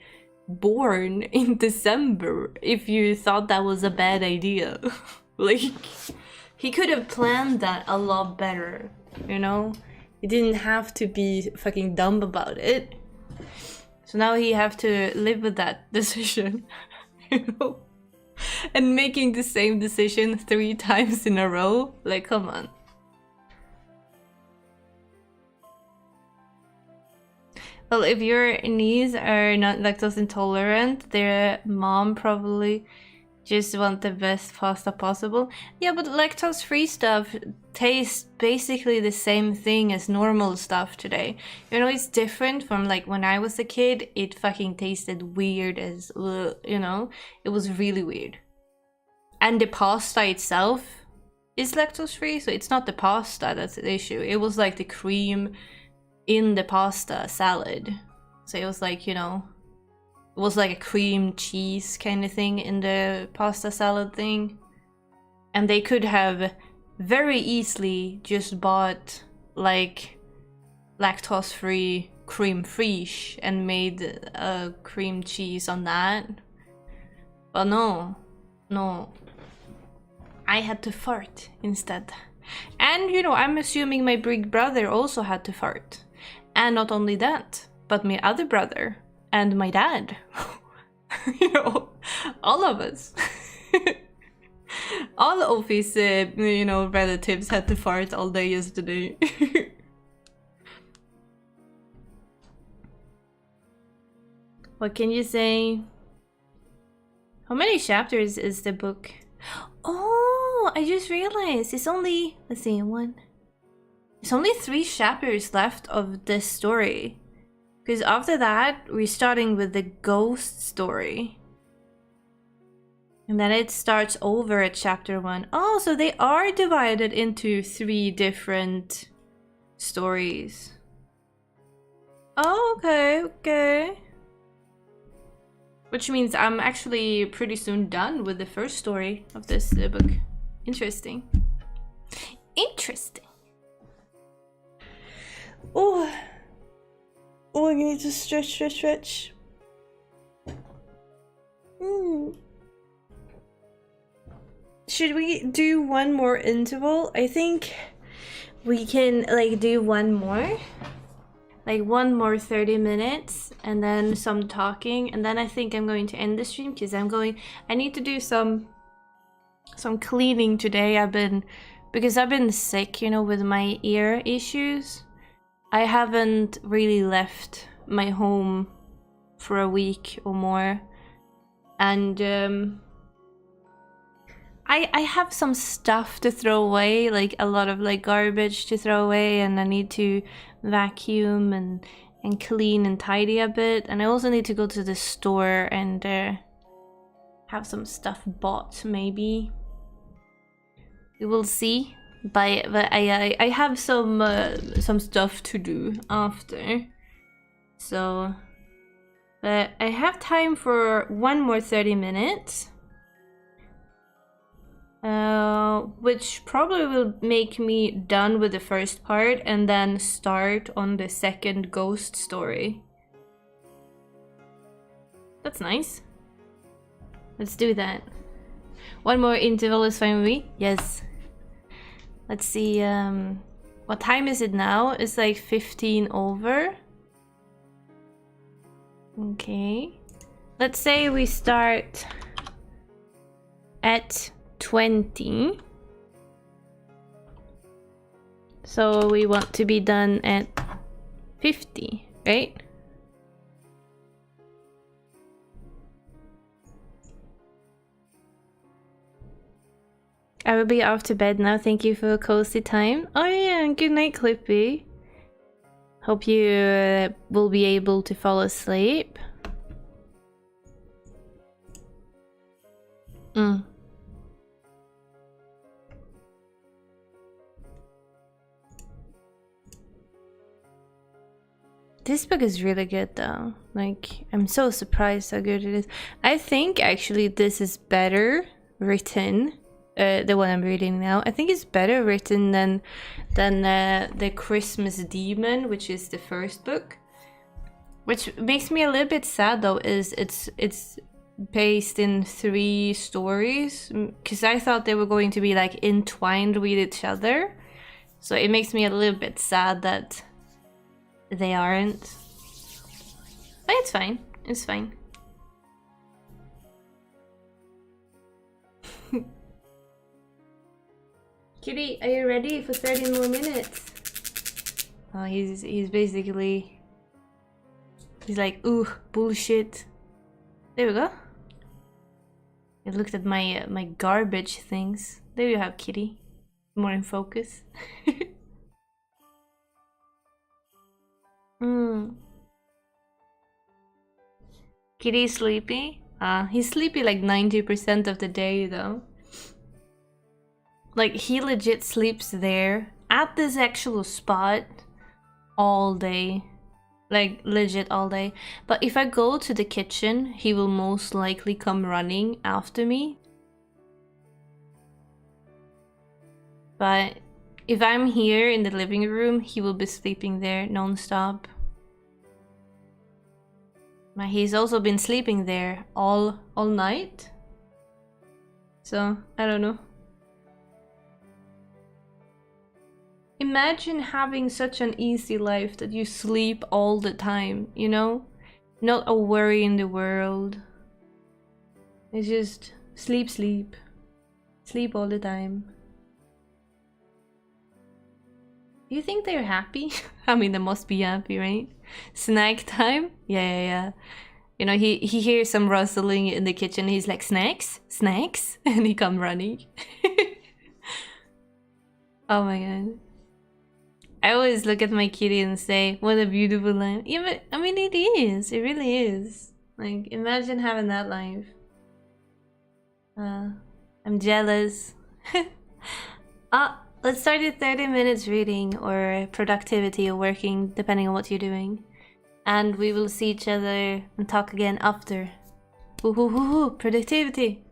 born in December if you thought that was a bad idea? Like, he could have planned that a lot better, you know? He didn't have to be fucking dumb about it. So now he have to live with that decision, you know? And making the same decision 3 times in a row? Like, come on. Well, if your niece are not lactose intolerant, their mom probably just want the best pasta possible. Yeah, but lactose-free stuff tastes basically the same thing as normal stuff today. You know, it's different from like when I was a kid. It fucking tasted weird as, you know, it was really weird. And the pasta itself is lactose-free, so it's not the pasta that's the issue. It was like the cream in the pasta salad. So it was like, you know, it was like a cream cheese kind of thing in the pasta salad thing. And they could have very easily just bought like lactose-free cream fraiche and made a cream cheese on that. But no. I had to fart instead. And, you know, I'm assuming my big brother also had to fart. And not only that, but my other brother and my dad. You know, all of us. All of his, you know, relatives had to fart all day yesterday. What can you say? How many chapters is the book? Oh, I just realized it's only, let's see, it's only 3 chapters left of this story. Because after that, we're starting with the ghost story. And then it starts over at chapter 1. Oh, so they are divided into 3 different stories. Oh, okay. Which means I'm actually pretty soon done with the first story of this book Interesting. Interesting. Oh, I need to stretch. Should we do one more interval? I think we can like do one more. Like one more 30 minutes and then some talking, and then I think I'm going to end the stream because I need to do some cleaning today. Because I've been sick, you know, with my ear issues. I haven't really left my home for a week or more, and I have some stuff to throw away, like a lot of like garbage to throw away, and I need to vacuum and clean and tidy a bit, and I also need to go to the store and have some stuff bought. Maybe we will see. But I have some stuff to do after, so but I have time for one more 30 minutes. Which probably will make me done with the first part and then start on the second ghost story. That's nice. Let's do that. One more interval is fine with me. Yes. Let's see, what time is it now? It's like 15 over. Okay. Let's say we start at 20. So we want to be done at 50, right? I will be off to bed now. Thank you for a cozy time. Oh yeah, good night, Clippy. Hope you will be able to fall asleep. This book is really good though. Like, I'm so surprised how good it is. I think actually this is better written. The one I'm reading now. I think it's better written than the Christmas Demon, which is the first book. Which makes me a little bit sad though, is it's based in 3 stories. Because I thought they were going to be like entwined with each other. So it makes me a little bit sad that they aren't. But it's fine. It's fine. Kitty, are you ready for 30 more minutes? Oh, he's basically... He's like, ooh, bullshit. There we go. I looked at my my garbage things. There you have Kitty. More in focus. Kitty's sleepy? He's sleepy like 90% of the day though. Like, he legit sleeps there at this actual spot all day. Like, legit all day. But if I go to the kitchen, he will most likely come running after me. But if I'm here in the living room, he will be sleeping there non-stop. But he's also been sleeping there all night. So, I don't know. Imagine having such an easy life that you sleep all the time, you know? Not a worry in the world. It's just sleep. Sleep all the time. Do you think they're happy? I mean, they must be happy, right? Snack time? Yeah. You know, he hears some rustling in the kitchen. He's like, snacks? And he come running. Oh my god. I always look at my kitty and say, what a beautiful life. Yeah, but I mean, it is. It really is. Like, imagine having that life. I'm jealous. Let's start at 30 minutes reading or productivity or working, depending on what you're doing. And we will see each other and talk again after. Productivity.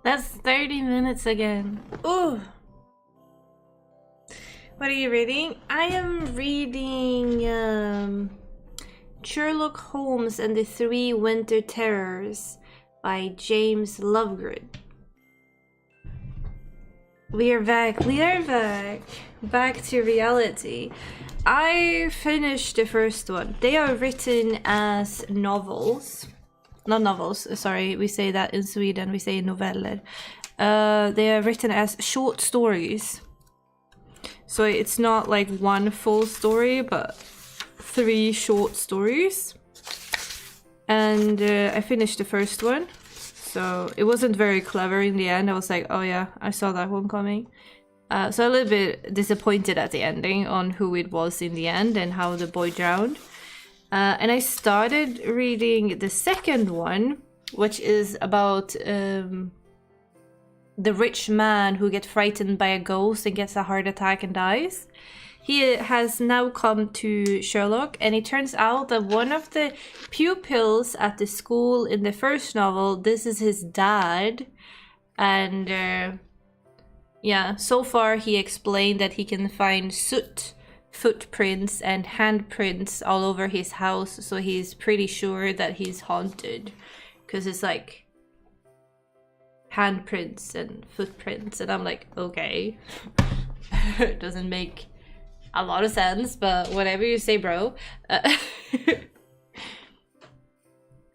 That's 30 minutes again. Ooh. What are you reading? I am reading Sherlock Holmes and the Three Winter Terrors by James Lovegood. We are back. Back to reality. I finished the first one. They are written as novels. Not novels, sorry, we say that in Sweden, we say noveller. They are written as short stories. So it's not like one full story, but 3 short stories. And I finished the first one. So it wasn't very clever in the end. I was like, oh yeah, I saw that one coming. So a little bit disappointed at the ending on who it was in the end and how the boy drowned. And I started reading the second one, which is about the rich man who gets frightened by a ghost and gets a heart attack and dies. He has now come to Sherlock, and it turns out that one of the pupils at the school in the first novel, this is his dad. And yeah, so far he explained that he can find soot, footprints and handprints all over his house, so he's pretty sure that he's haunted. Because it's like handprints and footprints, and I'm like, okay. It doesn't make a lot of sense, but whatever you say, bro. I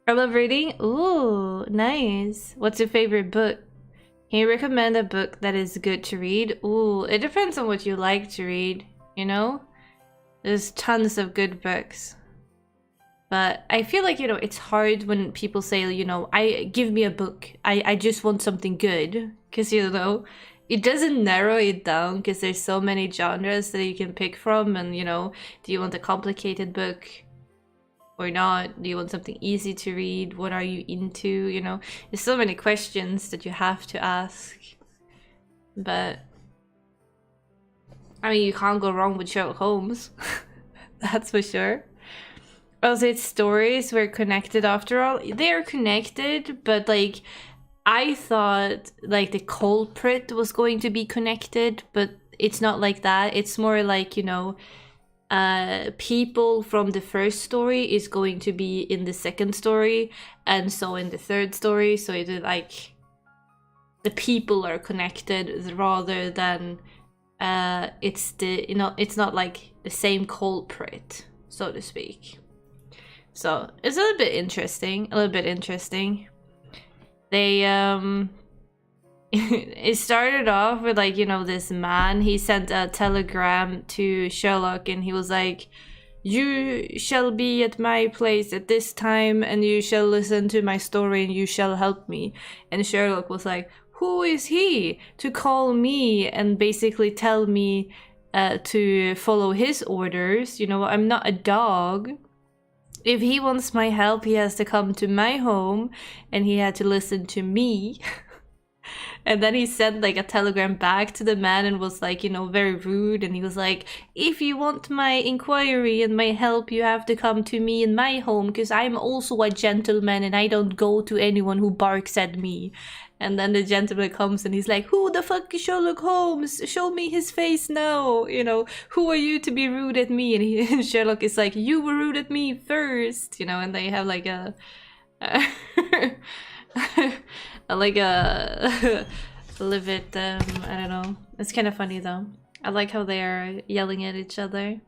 love reading. Ooh, nice. What's your favorite book? Can you recommend a book that is good to read? Ooh, it depends on what you like to read, you know? There's tons of good books. But I feel like, you know, it's hard when people say, you know, give me a book. I just want something good. Because, you know, it doesn't narrow it down because there's so many genres that you can pick from. And, you know, do you want a complicated book or not? Do you want something easy to read? What are you into? You know, there's so many questions that you have to ask. But, I mean, you can't go wrong with Sherlock Holmes. That's for sure. Also, its stories were connected after all. They are connected, but like, I thought like the culprit was going to be connected, but it's not like that. It's more like, you know, people from the first story is going to be in the second story, and so in the third story. So it's like the people are connected rather than it's the, you know, it's not like the same culprit, so to speak. So it's a little bit interesting. They it started off with like, you know, this man, he sent a telegram to Sherlock and he was like, you shall be at my place at this time and you shall listen to my story and you shall help me. And Sherlock was like, who is he to call me and basically tell me to follow his orders? You know, I'm not a dog. If he wants my help, he has to come to my home and he had to listen to me. And then he sent like a telegram back to the man and was like, you know, very rude. And he was like, if you want my inquiry and my help, you have to come to me in my home because I'm also a gentleman and I don't go to anyone who barks at me. And then the gentleman comes and he's like, who the fuck is Sherlock Holmes? Show me his face now. You know, who are you to be rude at me? And Sherlock is like, you were rude at me first. You know, and they have like a... like a livid, I don't know. It's kind of funny though. I like how they are yelling at each other.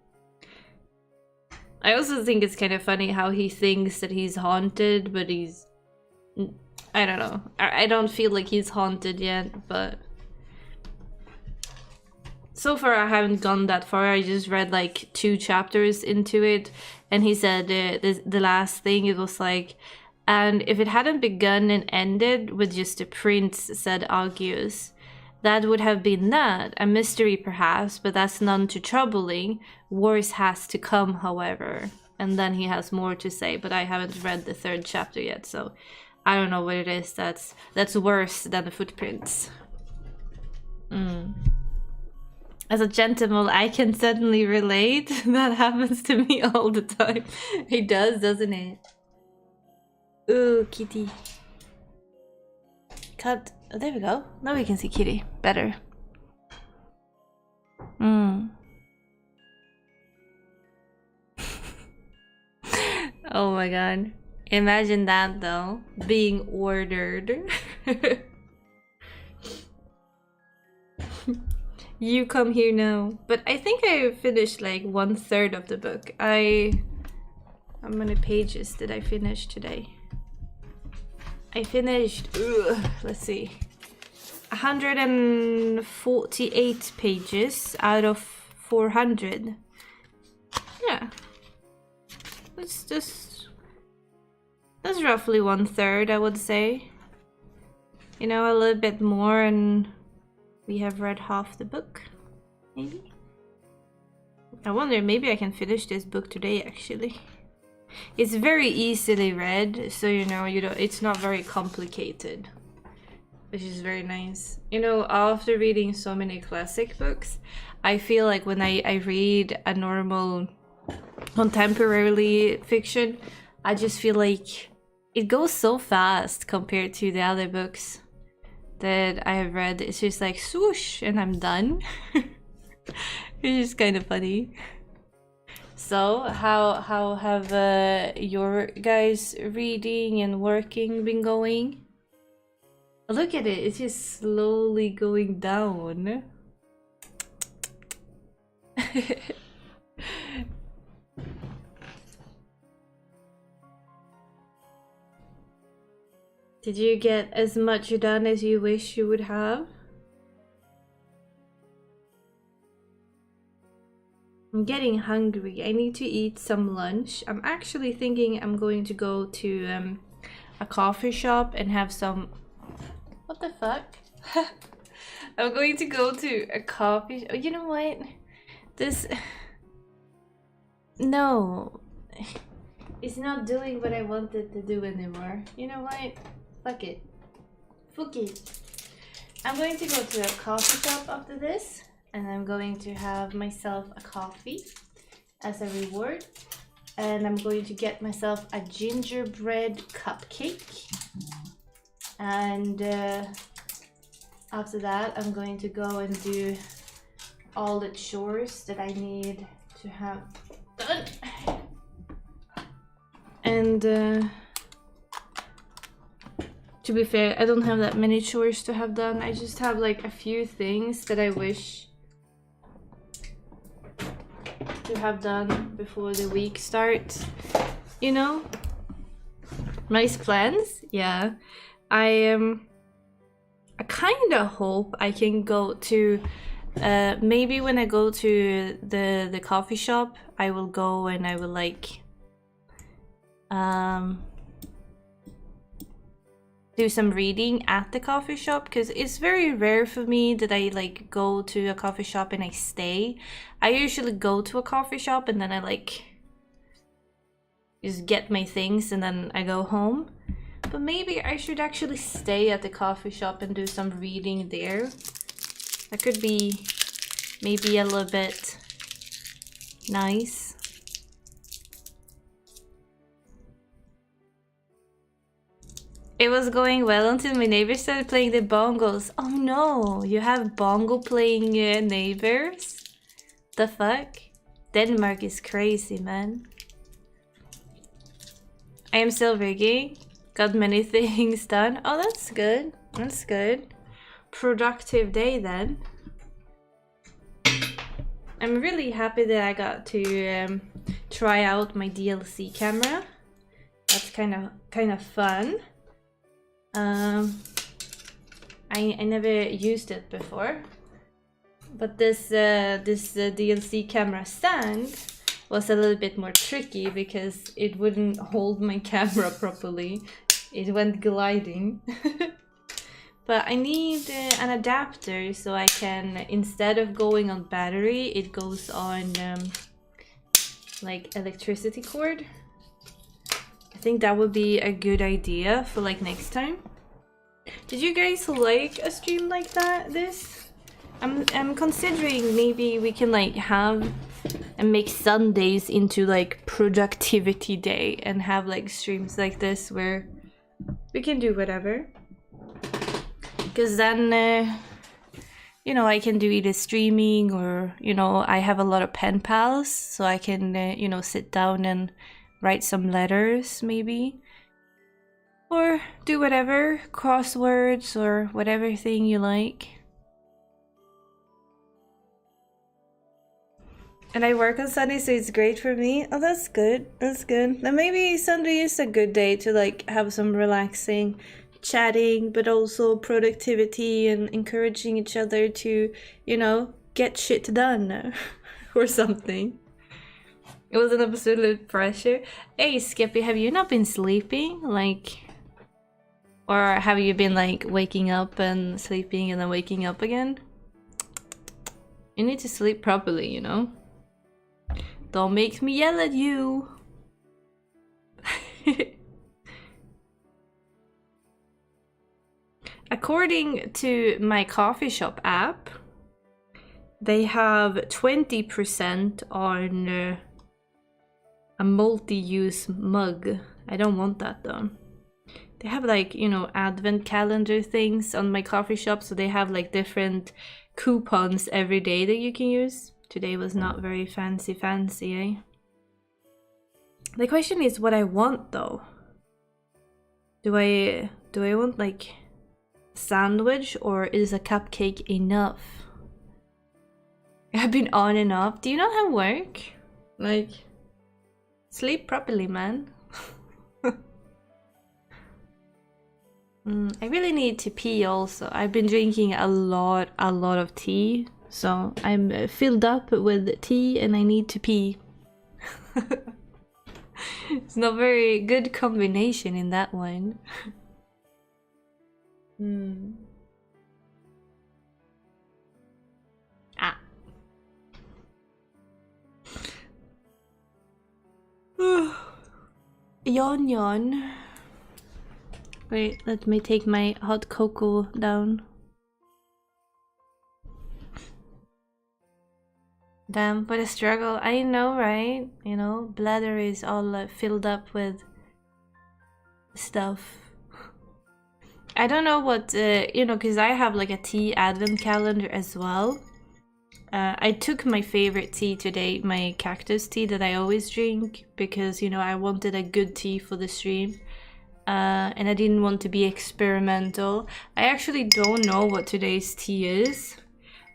I also think it's kind of funny how he thinks that he's haunted, but he's... I don't know. I don't feel like he's haunted yet, but... So far I haven't gone that far. I just read like 2 chapters into it, and he said the last thing, it was like, and if it hadn't begun and ended with just a prince, said Augeas, that would have been that, a mystery perhaps, but that's none too troubling. Worse has to come, however. And then he has more to say, but I haven't read the 3rd chapter yet, so I don't know what it is that's worse than the footprints. As a gentleman, I can certainly relate. That happens to me all the time. It does, doesn't it? Ooh, kitty. Cut. Oh, there we go. Now we can see Kitty better. Oh my god. Imagine that though, being ordered. You come here now. But I think I finished like 1/3 of the book. How many pages did I finish today? I finished, let's see, 148 pages out of 400. Yeah. That's roughly 1/3, I would say. You know, a little bit more and we have read half the book, maybe? I wonder, maybe I can finish this book today, actually. It's very easily read, so you know, it's not very complicated, which is very nice. You know, after reading so many classic books, I feel like when I read a normal contemporary fiction, I just feel like it goes so fast compared to the other books that I have read. It's just like swoosh and I'm done. It's just kind of funny. So how have your guys' reading and working been going? Look at it, it's just slowly going down. Did you get as much done as you wish you would have? I'm getting hungry. I need to eat some lunch. I'm actually thinking I'm going to go to a coffee shop and have some... What the fuck? I'm going to go to a coffee... Oh, you know what? This... No. It's not doing what I wanted to do anymore. You know what? Fuck it. Fuck it. I'm going to go to a coffee shop after this. And I'm going to have myself a coffee as a reward. And I'm going to get myself a gingerbread cupcake. And after that, I'm going to go and do all the chores that I need to have done. And to be fair, I don't have that many chores to have done. I just have like a few things that I wish to have done before the week starts. You know? Nice plans? Yeah. I kind of hope I can go to maybe when I go to the coffee shop, I will go and I will like do some reading at the coffee shop, because it's very rare for me that I like go to a coffee shop and I stay. I usually go to a coffee shop and then I like just get my things and then I go home. But maybe I should actually stay at the coffee shop and do some reading there. That could be maybe a little bit nice. It was going well until my neighbor started playing the bongos. Oh no, you have bongo playing neighbors? The fuck? Denmark is crazy, man. I am still rigging. Got many things done. Oh, that's good. That's good. Productive day then. I'm really happy that I got to try out my DLC camera. That's kind of fun. I never used it before, but this DLC camera stand was a little bit more tricky because it wouldn't hold my camera properly. It went gliding. But I need an adapter so I can, instead of going on battery, it goes on like electricity cord. I think that would be a good idea for like next time. Did you guys like a stream like that? I'm considering maybe we can like have and make Sundays into like productivity day and have like streams like this where we can do whatever. because then you know, I can do either streaming or, you know, I have a lot of pen pals, so I can, you know, sit down and write some letters, maybe. Or do whatever, crosswords or whatever thing you like. And I work on Sunday, so it's great for me. Oh, that's good. That's good. Then maybe Sunday is a good day to like have some relaxing chatting, but also productivity and encouraging each other to, you know, get shit done or something. It was an absolute pressure. Hey, Skippy, have you not been sleeping? Like, or have you been like waking up and sleeping and then waking up again? You need to sleep properly, you know? Don't make me yell at you. According to my coffee shop app, they have 20% on a multi-use mug. I don't want that though. They have like, you know, advent calendar things on my coffee shop, so they have like different coupons every day that you can use. Today was not very fancy, eh? The question is what I want though. Do I want like sandwich, or is a cupcake enough? I've been on and off. Do you not have work? Like, sleep properly, man. I really need to pee also. I've been drinking a lot of tea, so I'm filled up with tea and I need to pee. It's not very good combination in that one. Ah. Yawn yawn. Wait, let me take my hot cocoa down. Damn, what a struggle. I know, right? You know, bladder is all filled up with stuff. I don't know what, you know, because I have like a tea advent calendar as well. I took my favorite tea today, my cactus tea that I always drink, because, you know, I wanted a good tea for the stream. And I didn't want to be experimental. I actually don't know what today's tea is.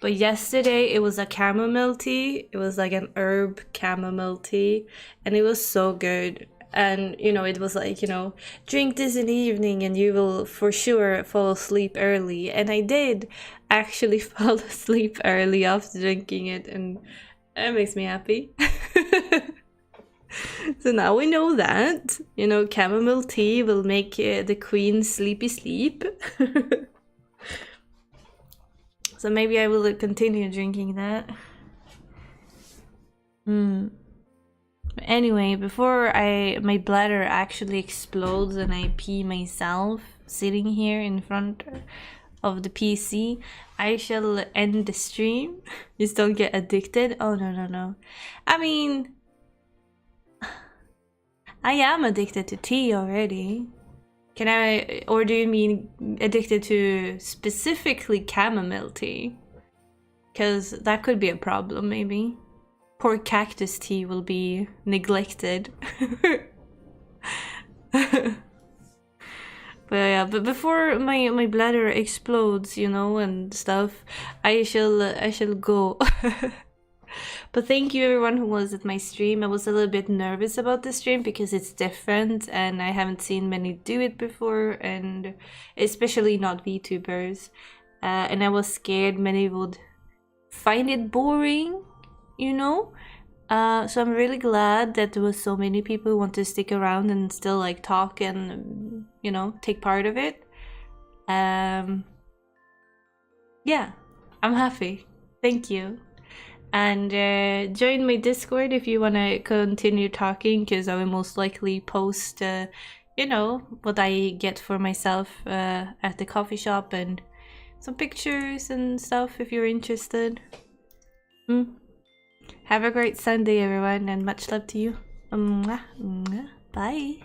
But yesterday it was a chamomile tea. It was like an herb chamomile tea. And it was so good. And, you know, it was like, you know, drink this in the evening and you will for sure fall asleep early. And I did actually fall asleep early after drinking it. And that makes me happy. So now we know that, you know, chamomile tea will make the queen sleepy sleep. So maybe I will continue drinking that. Anyway, before my bladder actually explodes and I pee myself sitting here in front of the PC, I shall end the stream. Just don't get addicted. Oh, no. I mean, I am addicted to tea already. Can I, or do you mean addicted to specifically chamomile tea? Because that could be a problem, maybe. Poor cactus tea will be neglected. But yeah, but before my bladder explodes, you know, and stuff, I shall go. But thank you everyone who was at my stream. I was a little bit nervous about the stream because it's different and I haven't seen many do it before, and especially not VTubers. And I was scared many would find it boring, you know? So I'm really glad that there was so many people who want to stick around and still like talk and, you know, take part of it. Yeah, I'm happy. Thank you. And join my Discord if you want to continue talking, because I will most likely post, you know, what I get for myself at the coffee shop and some pictures and stuff if you're interested. Have a great Sunday, everyone, and much love to you. Bye.